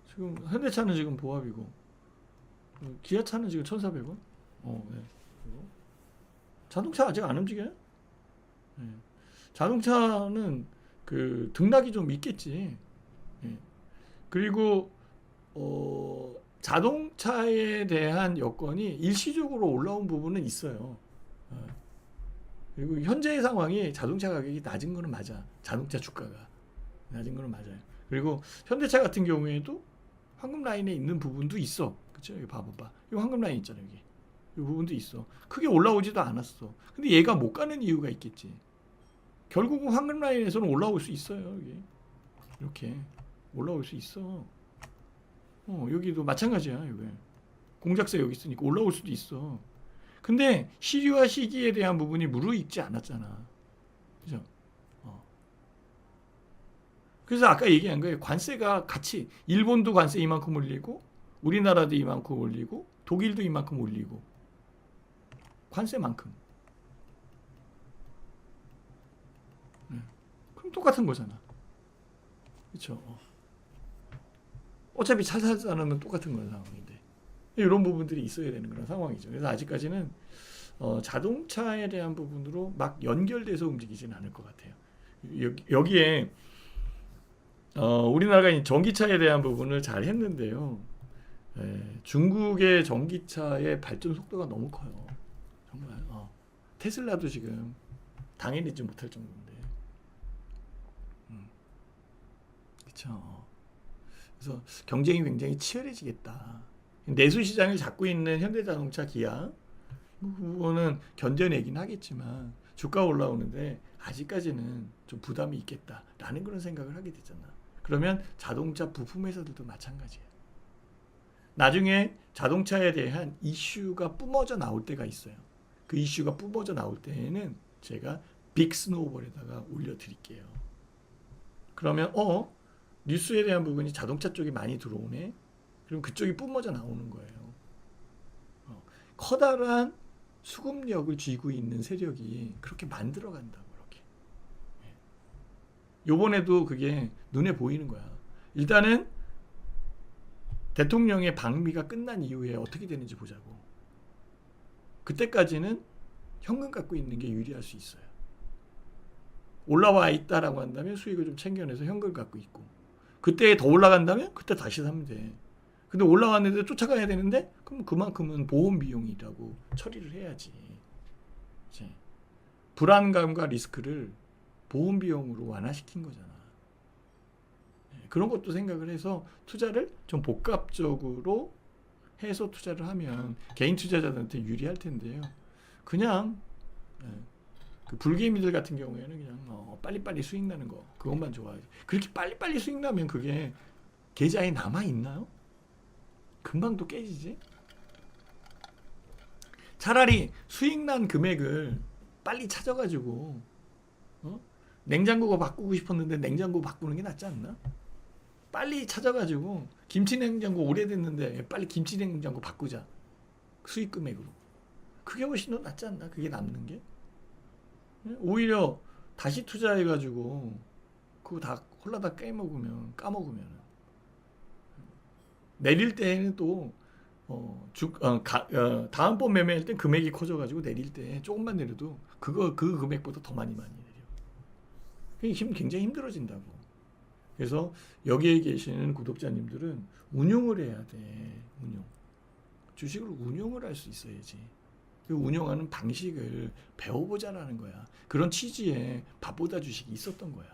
지금 현대차는 지금 보합이고 기아차는 지금 1,400원. 네. 자동차 아직 안 움직여요? 네. 자동차는 그 등락이 좀 있겠지. 네. 그리고 자동차에 대한 여건이 일시적으로 올라온 부분은 있어요. 그리고 현재의 상황이 자동차 가격이 낮은 거는 맞아. 자동차 주가가 낮은 거는 맞아요. 그리고 현대차 같은 경우에도 황금 라인에 있는 부분도 있어. 그쵸? 여기 봐봐봐. 이 황금 라인 있잖아 여기. 이 부분도 있어. 크게 올라오지도 않았어. 근데 얘가 못 가는 이유가 있겠지. 결국은 황금 라인에서는 올라올 수 있어요. 여기. 이렇게 올라올 수 있어. 여기도 마찬가지야. 여기. 공작사 여기 있으니까 올라올 수도 있어. 근데 시류와 시기에 대한 부분이 무르익지 않았잖아. 그죠? 그래서 아까 얘기한 거예요. 관세가 같이 일본도 관세 이만큼 올리고 우리나라도 이만큼 올리고 독일도 이만큼 올리고 관세만큼. 네. 그럼 똑같은 거잖아. 그렇죠? 어차피 차 사지 않으면 똑같은 그런 상황인데 이런 부분들이 있어야 되는 그런 상황이죠. 그래서 아직까지는 자동차에 대한 부분으로 막 연결돼서 움직이지는 않을 것 같아요. 여기에 우리나라가 전기차에 대한 부분을 잘 했는데요. 중국의 전기차의 발전 속도가 너무 커요. 정말 테슬라도 지금 당연히지 못할 정도인데. 그렇죠. 그래서 경쟁이 굉장히 치열해지겠다. 내수 시장을 잡고 있는 현대자동차, 기아 그거는 견뎌내긴 하겠지만 주가 올라오는데 아직까지는 좀 부담이 있겠다라는 그런 생각을 하게 되잖아. 그러면 자동차 부품 회사들도 마찬가지예요. 나중에 자동차에 대한 이슈가 뿜어져 나올 때가 있어요. 그 이슈가 뿜어져 나올 때에는 제가 빅 스노우볼에다가 올려드릴게요. 그러면 뉴스에 대한 부분이 자동차 쪽이 많이 들어오네. 그럼 그쪽이 뿜어져 나오는 거예요. 커다란 수급력을 쥐고 있는 세력이 그렇게 만들어 간다고 그렇게. 요번에도 그게 눈에 보이는 거야. 일단은 대통령의 방미가 끝난 이후에 어떻게 되는지 보자고. 그때까지는 현금 갖고 있는 게 유리할 수 있어요. 올라와 있다라고 한다면 수익을 좀 챙겨내서 현금 갖고 있고 그때 더 올라간다면 그때 다시 사면 돼. 근데 올라갔는데 쫓아가야 되는데 그럼 그만큼은 보험 비용이라고 처리를 해야지. 이제 불안감과 리스크를 보험 비용으로 완화시킨 거잖아. 그런 것도 생각을 해서 투자를 좀 복합적으로 해서 투자를 하면 개인 투자자들한테 유리할 텐데요. 그냥 그 불개미들 같은 경우에는 그냥 빨리빨리 수익 나는 거 그것만 좋아하지. 그렇게 빨리빨리 수익 나면 그게 계좌에 남아 있나요? 금방 또 깨지지. 차라리 수익 난 금액을 빨리 찾아가지고 냉장고가 바꾸고 싶었는데 냉장고 바꾸는 게 낫지 않나? 빨리 찾아가지고 김치 냉장고 오래됐는데 빨리 김치 냉장고 바꾸자. 수익 금액으로. 그게 훨씬 더 낫지 않나? 그게 남는 게. 오히려 다시 투자해가지고 그거 다 홀라다 까먹으면 내릴 때에는 또 다음번 매매할 땐 금액이 커져가지고 내릴 때 조금만 내려도 그 금액보다 더 많이 내려. 굉장히 힘들어진다고. 그래서 여기에 계시는 구독자님들은 운용을 해야 돼. 주식을 운용을 할 수 있어야지. 그 운영하는 방식을 배워보자라는 거야. 그런 취지에 밥보다 주식이 있었던 거야.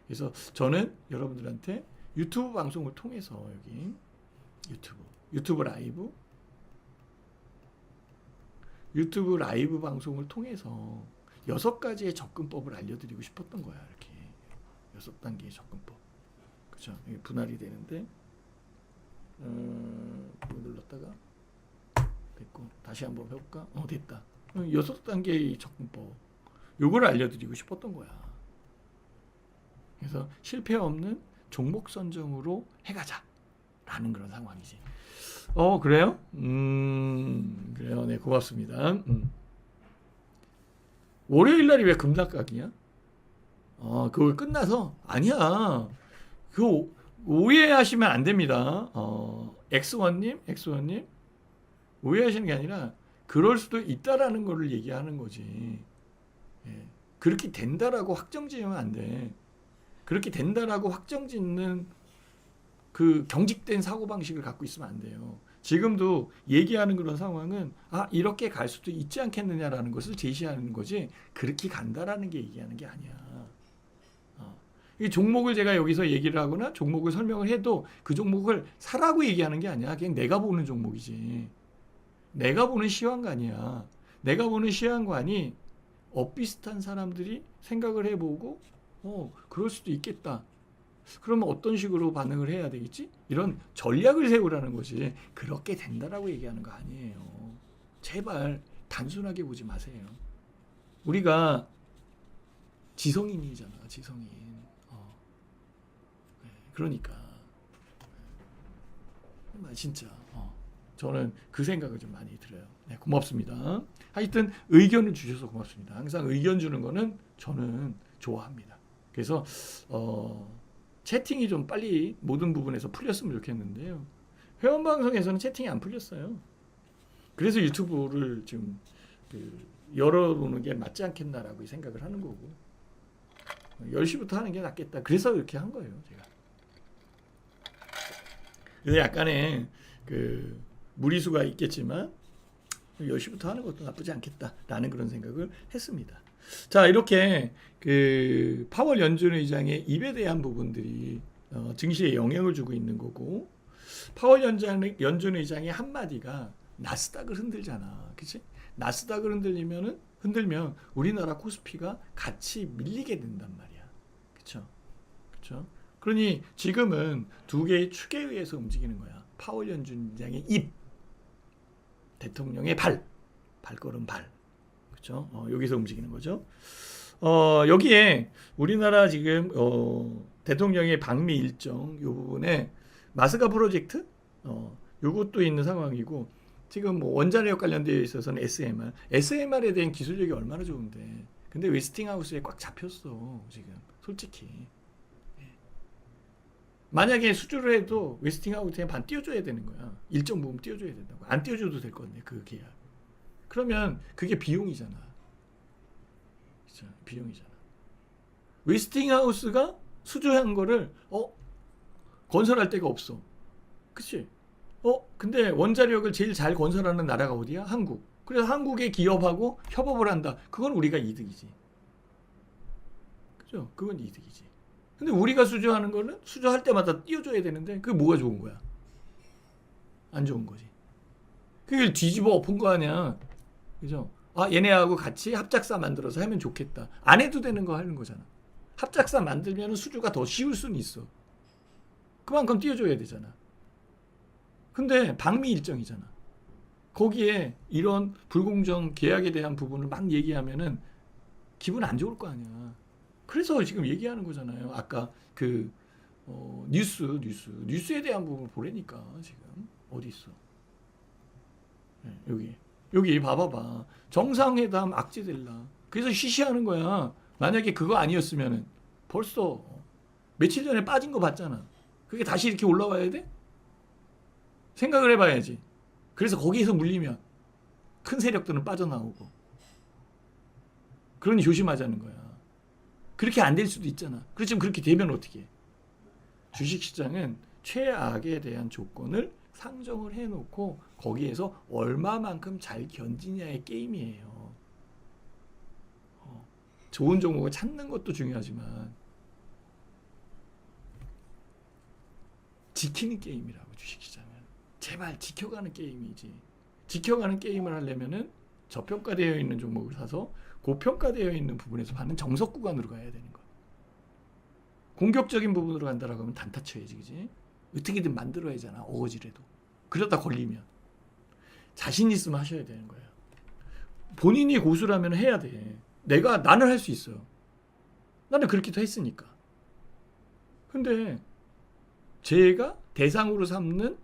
그래서 저는 여러분들한테 유튜브 방송을 통해서 여기 유튜브 라이브 방송을 통해서 6가지의 접근법을 알려드리고 싶었던 거야. 이렇게 6단계의 접근법. 그죠? 이게 분할이 되는데 눌렀다가 됐고 다시 한번 해볼까? 됐다. 6단계의 접근법. 요걸 알려드리고 싶었던 거야. 그래서 실패 없는 종목 선정으로 해가자라는 그런 상황이지. 그래요? 그래요. 네, 고맙습니다. 월요일 날이 왜 급락각이야? 그거 끝나서 아니야. 그 오해하시면 안 됩니다. X1님 오해하시는 게 아니라 그럴 수도 있다라는 거를 얘기하는 거지. 예. 그렇게 된다라고 확정지으면 안 돼. 그렇게 된다라고 확정짓는 그 경직된 사고방식을 갖고 있으면 안 돼요. 지금도 얘기하는 그런 상황은 이렇게 갈 수도 있지 않겠느냐라는 것을 제시하는 거지 그렇게 간다라는 게 얘기하는 게 아니야. 이 종목을 제가 여기서 얘기를 하거나 종목을 설명을 해도 그 종목을 사라고 얘기하는 게 아니야. 그냥 내가 보는 종목이지. 내가 보는 시황관이야. 내가 보는 시황관이 비슷한 사람들이 생각을 해보고 그럴 수도 있겠다. 그러면 어떤 식으로 반응을 해야 되겠지? 이런 전략을 세우라는 거지. 그렇게 된다라고 얘기하는 거 아니에요. 제발 단순하게 보지 마세요. 우리가 지성인이잖아. 지성인. 그러니까 진짜 저는 그 생각을 좀 많이 들어요. 네, 고맙습니다. 하여튼 의견을 주셔서 고맙습니다. 항상 의견 주는 거는 저는 좋아합니다. 그래서 채팅이 좀 빨리 모든 부분에서 풀렸으면 좋겠는데요. 회원방송에서는 채팅이 안 풀렸어요. 그래서 유튜브를 지금 열어놓는 게 맞지 않겠나라고 생각을 하는 거고 10시부터 하는 게 낫겠다. 그래서 이렇게 한 거예요. 제가. 근데 약간의 무리수가 있겠지만 10시부터 하는 것도 나쁘지 않겠다라는 그런 생각을 했습니다. 자, 이렇게 파월 연준 의장의 입에 대한 부분들이 증시에 영향을 주고 있는 거고 파월 연준 의장의 한마디가 나스닥을 흔들잖아. 그치? 나스닥을 흔들면 우리나라 코스피가 같이 밀리게 된단 말이야. 그쵸? 그러니 지금은 두 개의 축에 의해서 움직이는 거야. 파월 연준 의장의 입, 대통령의 발걸음 발. 그렇죠? 여기서 움직이는 거죠. 여기에 우리나라 지금 대통령의 방미 일정 요 부분에 마스가 프로젝트 요것도 있는 상황이고 지금 뭐 원자력 관련되어 있어서는 SMR에 대한 기술력이 얼마나 좋은데 근데 웨스팅하우스에 꽉 잡혔어 지금 솔직히. 만약에 수주를 해도 웨스팅하우스에 반 띄워줘야 되는 거야. 일정 부분 띄워줘야 된다고. 안 띄워줘도 될 건데 그 계약. 그러면 그게 비용이잖아. 그쵸? 비용이잖아. 웨스팅하우스가 수주한 거를 건설할 데가 없어. 그치? 근데 원자력을 제일 잘 건설하는 나라가 어디야? 한국. 그래서 한국의 기업하고 협업을 한다. 그건 우리가 이득이지. 그죠? 그건 이득이지. 근데 우리가 수주하는 거는 수주할 때마다 띄워줘야 되는데 그게 뭐가 좋은 거야? 안 좋은 거지. 그게 뒤집어 엎은 거 아니야. 그죠? 얘네하고 같이 합작사 만들어서 하면 좋겠다. 안 해도 되는 거 하는 거잖아. 합작사 만들면 수주가 더 쉬울 수는 있어. 그만큼 띄워줘야 되잖아. 근데 방미 일정이잖아. 거기에 이런 불공정 계약에 대한 부분을 막 얘기하면은 기분 안 좋을 거 아니야. 그래서 지금 얘기하는 거잖아요. 아까 뉴스에 대한 부분을 보라니까 지금 어디 있어? 네, 여기 봐봐봐. 정상회담 악재될라. 그래서 시시하는 거야. 만약에 그거 아니었으면은 벌써 며칠 전에 빠진 거 봤잖아. 그게 다시 이렇게 올라와야 돼? 생각을 해봐야지. 그래서 거기에서 물리면 큰 세력들은 빠져나오고. 그러니 조심하자는 거야. 그렇게 안 될 수도 있잖아. 그렇지만 그렇게 되면 어떻게 해? 주식시장은 최악에 대한 조건을 상정을 해놓고 거기에서 얼마만큼 잘 견디냐의 게임이에요. 좋은 종목을 찾는 것도 중요하지만 지키는 게임이라고. 주식시장은 제발 지켜가는 게임이지. 지켜가는 게임을 하려면은 저평가되어 있는 종목을 사서 고평가되어 있는 부분에서 받는 정석 구간으로 가야 되는 거야. 공격적인 부분으로 간다라고 하면 단타 쳐야지, 그지? 어떻게든 만들어야 하잖아, 어거지라도. 그러다 걸리면 자신 있으면 하셔야 되는 거예요. 본인이 고수라면 해야 돼. 나는 할 수 있어요. 나는 그렇게도 했으니까. 근데 제가 대상으로 삼는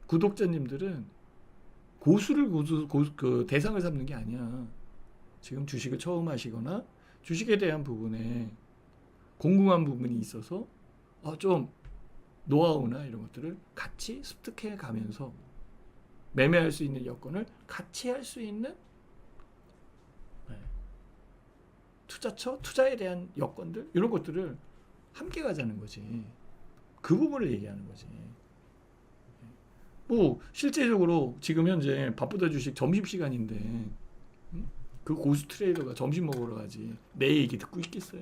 구독자님들은 그 대상을 삼는 게 아니야. 지금 주식을 처음 하시거나 주식에 대한 부분에 궁금한 부분이 있어서 좀 노하우나 이런 것들을 같이 습득해 가면서 매매할 수 있는 여건을 같이 할 수 있는 투자에 대한 여건들 이런 것들을 함께 가자는 거지. 그 부분을 얘기하는 거지. 뭐 실제적으로 지금 현재 바쁘다 주식 점심시간인데 그 고수 트레이더가 점심 먹으러 가지 내 얘기 듣고 있겠어요?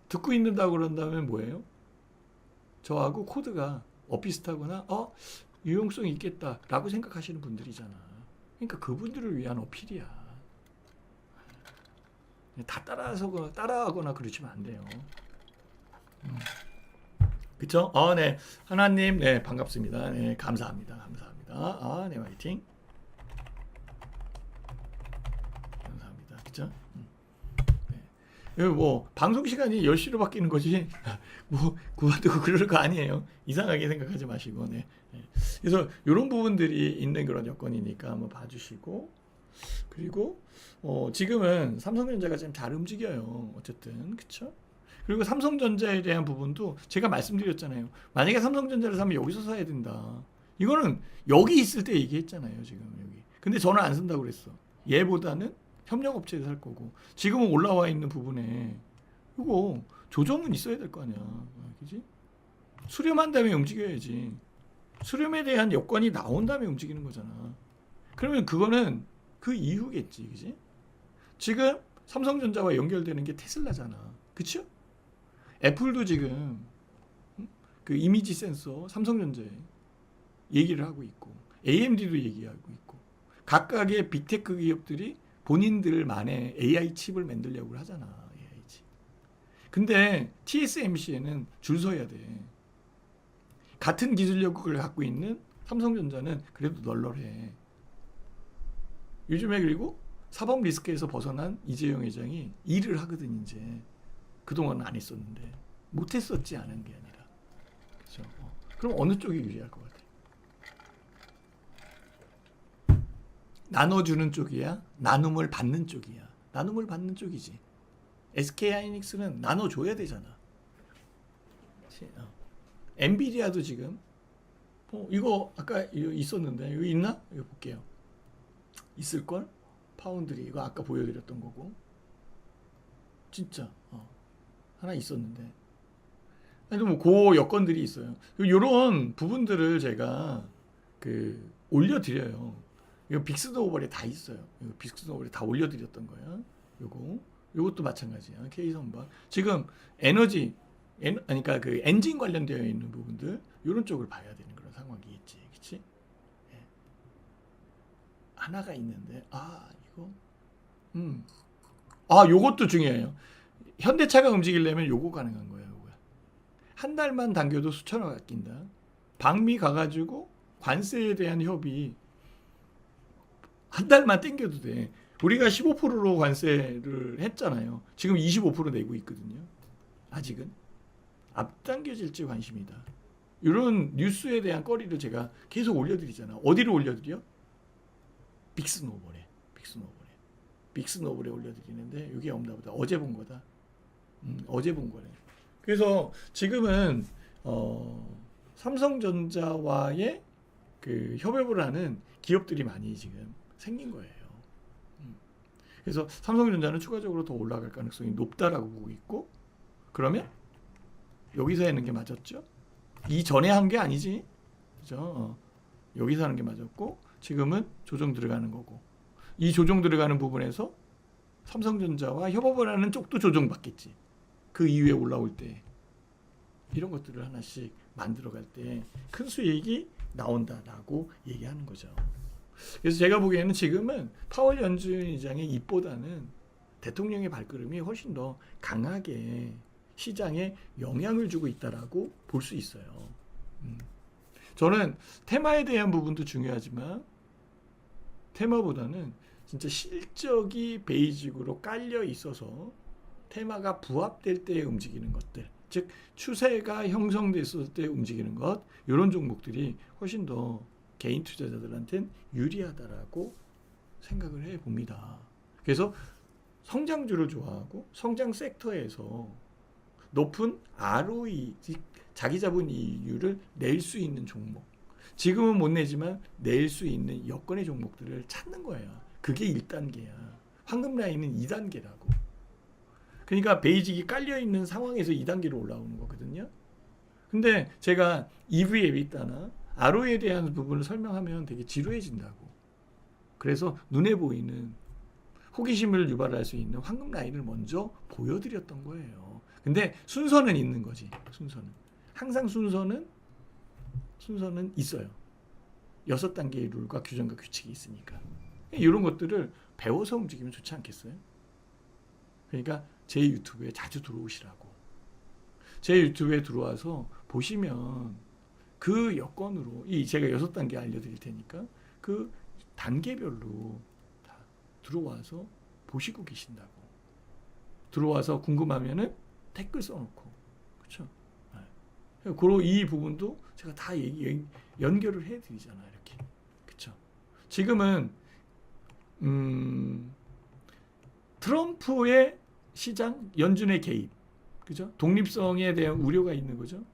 듣고 있는다고 그런다면 뭐예요? 저하고 코드가 비슷하거나 유용성이 있겠다라고 생각하시는 분들이잖아. 그러니까 그분들을 위한 어필이야. 다 따라하거나 그러시면 안 돼요. 그쵸? 네. 하나님, 네, 반갑습니다. 네, 감사합니다. 네, 화이팅. 감사합니다. 그쵸? 네. 뭐, 방송 시간이 10시로 바뀌는 거지, 뭐, 그만두고 그럴 거 아니에요. 이상하게 생각하지 마시고, 네. 그래서, 이런 부분들이 있는 그런 여건이니까 한번 봐주시고, 그리고, 지금은 삼성전자가 좀 잘 움직여요. 어쨌든, 그쵸? 그리고 삼성전자에 대한 부분도 제가 말씀드렸잖아요. 만약에 삼성전자를 사면 여기서 사야 된다. 이거는 여기 있을 때 얘기했잖아요. 지금 여기. 근데 저는 안 쓴다고 그랬어. 얘보다는 협력업체에서 살 거고. 지금은 올라와 있는 부분에 이거 조정은 있어야 될 거 아니야. 그지? 수렴한 다음에 움직여야지. 수렴에 대한 여건이 나온 다음에 움직이는 거잖아. 그러면 그거는 그 이후겠지. 그지? 지금 삼성전자와 연결되는 게 테슬라잖아. 그쵸? 애플도 지금 그 이미지 센서 삼성전자에 얘기를 하고 있고 AMD도 얘기하고 있고 각각의 빅테크 기업들이 본인들만의 AI 칩을 만들려고 하잖아. AI 칩. 근데 TSMC에는 줄 서야 돼. 같은 기술력을 갖고 있는 삼성전자는 그래도 널널해. 요즘에 그리고 사법 리스크에서 벗어난 이재용 회장이 일을 하거든 이제. 그동안 안 했었는데 못했었지 않은 게 아니라. 그렇죠? 그럼 어느 쪽이 유리할 것 같아? 나눠주는 쪽이야? 나눔을 받는 쪽이야? 나눔을 받는 쪽이지. SK하이닉스는 나눠줘야 되잖아. 엔비디아도 지금 이거 아까 있었는데 여기 있나? 이거 볼게요. 있을걸? 파운드리 이거 아까 보여드렸던 거고 진짜 하나 있었는데 아니 뭐그 여건들이 있어요. 이런 부분들을 제가 올려드려요. 이거 빅스노우볼에 다 있어요. 이거 빅스노우볼에 다 올려드렸던 거야. 요것도 마찬가지야. K선박 지금 그러니까 그 엔진 관련되어 있는 부분들 이런 쪽을 봐야 되는 그런 상황이겠지, 그렇지? 예. 하나가 있는데 요것도 중요해요. 현대차가 움직이려면 요거 가능한 거예요. 한 달만 당겨도 수천억 아낀다. 방미 가가지고 관세에 대한 협의 한 달만 땡겨도 돼. 우리가 15%로 관세를 했잖아요. 지금 25% 내고 있거든요. 아직은 앞당겨질지 관심이다. 이런 뉴스에 대한 거리를 제가 계속 올려드리잖아. 어디로 올려드려? 빅스노볼에 올려드리는데 이게 없나 보다. 어제 본 거다. 어제 본 거네. 그래서 지금은 삼성전자와의 그 협업을 하는 기업들이 많이 지금 생긴 거예요. 그래서 삼성전자는 추가적으로 더 올라갈 가능성이 높다라고 보고 있고, 그러면 여기서 하는 게 맞았죠? 이전에 한 게 아니지, 그죠? 여기서 하는 게 맞았고, 지금은 조정 들어가는 거고, 이 조정 들어가는 부분에서 삼성전자와 협업을 하는 쪽도 조정받겠지. 그 이후에 올라올 때 이런 것들을 하나씩 만들어갈 때 큰 수익이 나온다라고 얘기하는 거죠. 그래서 제가 보기에는 지금은 파월 연준 의장의 입보다는 대통령의 발걸음이 훨씬 더 강하게 시장에 영향을 주고 있다라고 볼 수 있어요. 저는 테마에 대한 부분도 중요하지만 테마보다는 진짜 실적이 베이직으로 깔려 있어서 테마가 부합될 때 움직이는 것들, 즉 추세가 형성됐을 때 움직이는 것, 이런 종목들이 훨씬 더 개인 투자자들한테는 유리하다라고 생각을 해봅니다. 그래서 성장주를 좋아하고 성장 섹터에서 높은 ROE, 즉 자기 자본 이익률을 낼 수 있는 종목, 지금은 못 내지만 낼 수 있는 여건의 종목들을 찾는 거예요. 그게 1단계야. 황금 라인은 2단계라고. 그러니까 베이직이 깔려있는 상황에서 2단계로 올라오는 거거든요. 근데 제가 EV, 에비타나 ROE에 대한 부분을 설명하면 되게 지루해진다고. 그래서 눈에 보이는 호기심을 유발할 수 있는 황금 라인을 먼저 보여드렸던 거예요. 근데 순서는 있는 거지. 순서는. 항상 순서는 있어요. 6단계의 룰과 규정과 규칙이 있으니까. 이런 것들을 배워서 움직이면 좋지 않겠어요? 그러니까 제 유튜브에 자주 들어오시라고. 제 유튜브에 들어와서 보시면 그 여건으로 제가 6단계 알려드릴 테니까 그 단계별로 다 들어와서 보시고 계신다고. 들어와서 궁금하면은 댓글 써놓고, 그렇죠? 그리고 이 부분도 제가 다 연결을 해드리잖아요, 이렇게, 그렇죠? 지금은 트럼프의 시장 연준의 개입, 그죠? 독립성에 대한 우려가 있는 거죠,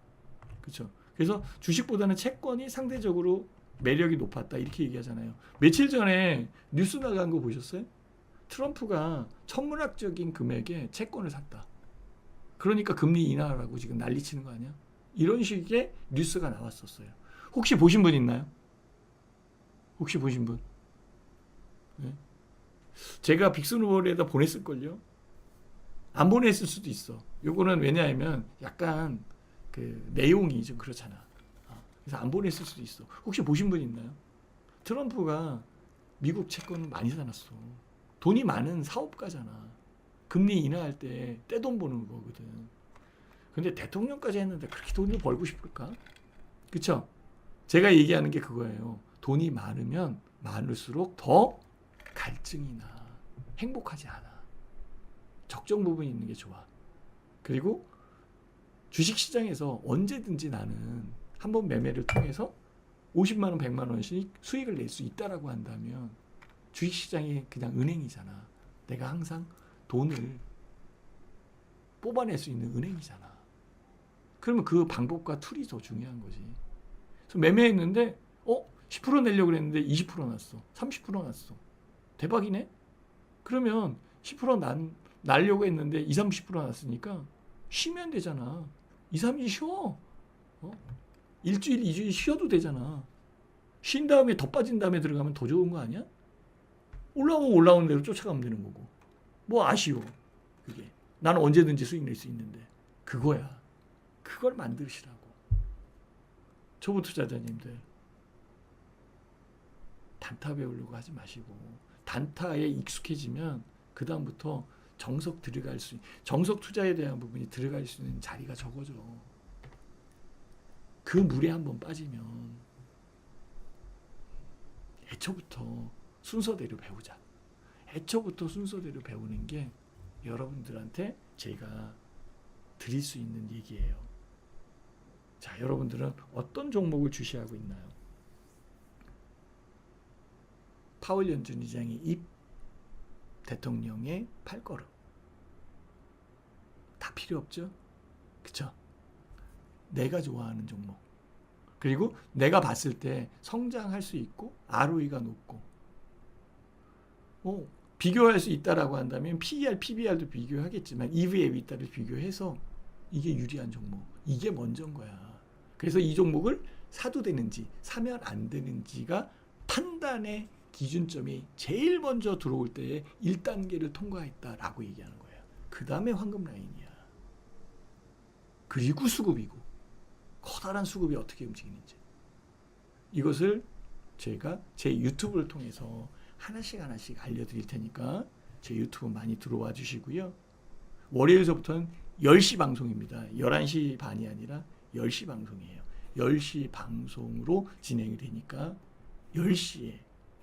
그렇죠? 그래서 주식보다는 채권이 상대적으로 매력이 높았다 이렇게 얘기하잖아요. 며칠 전에 뉴스 나간 거 보셨어요? 트럼프가 천문학적인 금액의 채권을 샀다. 그러니까 금리 인하라고 지금 난리치는 거 아니야? 이런 식의 뉴스가 나왔었어요. 혹시 보신 분 있나요? 혹시 보신 분? 네? 제가 빅스노볼에다 보냈을걸요? 안 보냈을 수도 있어. 요거는 왜냐하면 약간 그 내용이 좀 그렇잖아. 그래서 안 보냈을 수도 있어. 혹시 보신 분 있나요? 트럼프가 미국 채권 많이 사놨어. 돈이 많은 사업가잖아. 금리 인하할 때 떼돈 버는 거거든. 근데 대통령까지 했는데 그렇게 돈을 벌고 싶을까? 그쵸? 제가 얘기하는 게 그거예요. 돈이 많으면 많을수록 더 갈증이 나. 행복하지 않아. 적정 부분이 있는 게 좋아. 그리고 주식시장에서 언제든지 나는 한번 매매를 통해서 50만 원, 100만 원씩 수익을 낼 수 있다라고 한다면 주식시장이 그냥 은행이잖아. 내가 항상 돈을 뽑아낼 수 있는 은행이잖아. 그러면 그 방법과 툴이 더 중요한 거지. 그래서 매매했는데 10% 내려고 그랬는데 20% 났어. 30% 났어. 대박이네? 그러면 10% 날려고 했는데 20, 30% 났으니까 쉬면 되잖아. 2, 3일 쉬어. 일주일, 2주일 쉬어도 되잖아. 쉰 다음에 더 빠진 다음에 들어가면 더 좋은 거 아니야? 올라오는 대로 쫓아가면 되는 거고. 뭐 아쉬워. 그게. 나는 언제든지 수익 낼 수 있는데. 그거야. 그걸 만드시라고. 초보 투자자님들. 단타 배우려고 하지 마시고 단타에 익숙해지면 그 다음부터 정석 투자에 대한 부분이 들어갈 수 있는 자리가 적어져. 그 물에 한번 빠지면 애초부터 순서대로 배우자. 애초부터 순서대로 배우는 게 여러분들한테 제가 드릴 수 있는 얘기예요. 자, 여러분들은 어떤 종목을 주시하고 있나요? 파월 연준 의장의 입, 대통령의 팔걸음. 다 필요 없죠? 그쵸? 내가 좋아하는 종목. 그리고 내가 봤을 때 성장할 수 있고 ROE가 높고 비교할 수 있다라고 한다면 PER, PBR도 비교하겠지만 EV, EBITDA를 비교해서 이게 유리한 종목, 이게 먼저인 거야. 그래서 이 종목을 사도 되는지 사면 안 되는지가 판단의 기준점이 제일 먼저 들어올 때에 1단계를 통과했다라고 얘기하는 거예요. 그 다음에 황금 라인이야. 그리고 수급이고 커다란 수급이 어떻게 움직이는지 이것을 제가 제 유튜브를 통해서 하나씩 알려드릴 테니까 제 유튜브 많이 들어와 주시고요. 월요일서부터는 10시 방송입니다. 11시 반이 아니라 10시 방송이에요. 10시 방송으로 진행이 되니까 10시에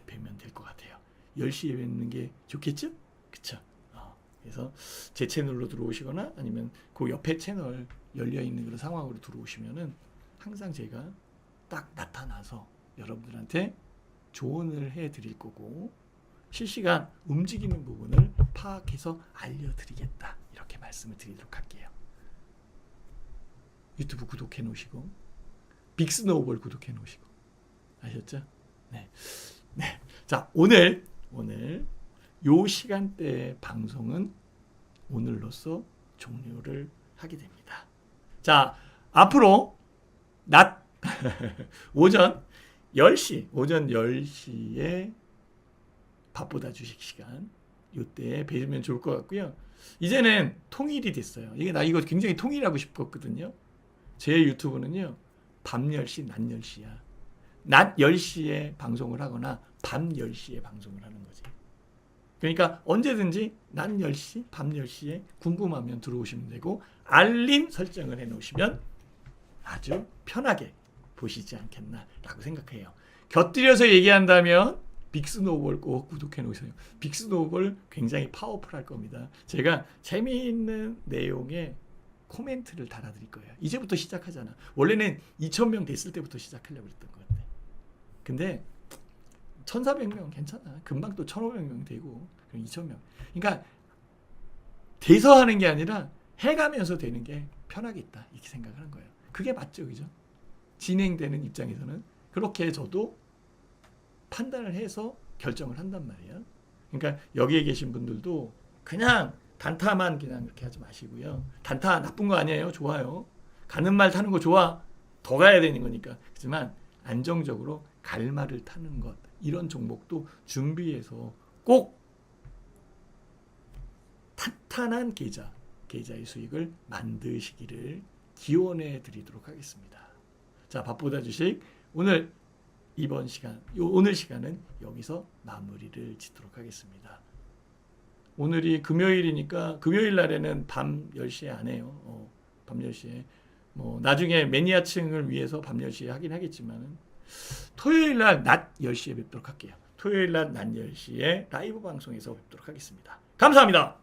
뵈면 될 것 같아요. 10시에 뵙는 게 좋겠죠? 그쵸? 그래서 제 채널로 들어오시거나 아니면 그 옆에 채널 열려있는 그런 상황으로 들어오시면은 항상 제가 딱 나타나서 여러분들한테 조언을 해드릴 거고 실시간 움직이는 부분을 파악해서 알려드리겠다. 이렇게 말씀을 드리도록 할게요. 유튜브 구독해 놓으시고 빅스노우볼 구독해 놓으시고 아셨죠? 네. 자, 오늘 요 시간대의 방송은 오늘로써 종료를 하게 됩니다. 자, 앞으로 낮 오전 10시에 밥보다 주식 시간 요때 뵈면 좋을 것 같고요. 이제는 통일이 됐어요. 이거 굉장히 통일하고 싶었거든요. 제 유튜브는요. 밤 10시, 낮 10시야. 낮 10시에 방송을 하거나 밤 10시에 방송을 하는 거지. 그러니까 언제든지 낮 10시, 밤 10시에 궁금하면 들어오시면 되고 알림 설정을 해놓으시면 아주 편하게 보시지 않겠나라고 생각해요. 곁들여서 얘기한다면 빅스노우볼 꼭 구독해 놓으세요. 빅스노우볼 굉장히 파워풀할 겁니다. 제가 재미있는 내용에 코멘트를 달아드릴 거예요. 이제부터 시작하잖아. 원래는 2,000명 됐을 때부터 시작하려고 했던 것 같아. 근데 1,400명 괜찮아. 금방 또 1,500명 되고 2,000명. 그러니까 돼서 하는 게 아니라 해가면서 되는 게 편하겠다. 이렇게 생각하는 거예요. 그게 맞죠. 그죠? 진행되는 입장에서는 그렇게 저도 판단을 해서 결정을 한단 말이에요. 그러니까 여기에 계신 분들도 그냥 단타만 그냥 그렇게 하지 마시고요. 단타 나쁜 거 아니에요. 좋아요. 가는 말 타는 거 좋아. 더 가야 되는 거니까. 하지만 안정적으로 갈 말을 타는 것 이런 종목도 준비해서 꼭 탄탄한 계좌의 수익을 만드시기를 기원해 드리도록 하겠습니다. 자, 밥보다 주식 오늘 오늘 시간은 여기서 마무리를 짓도록 하겠습니다. 오늘이 금요일이니까 금요일 날에는 밤 10시에 안 해요. 밤 10시에 나중에 매니아층을 위해서 밤 10시에 하긴 하겠지만 토요일 날 낮 10시에 뵙도록 할게요. 토요일 날 낮 10시에 라이브 방송에서 뵙도록 하겠습니다. 감사합니다.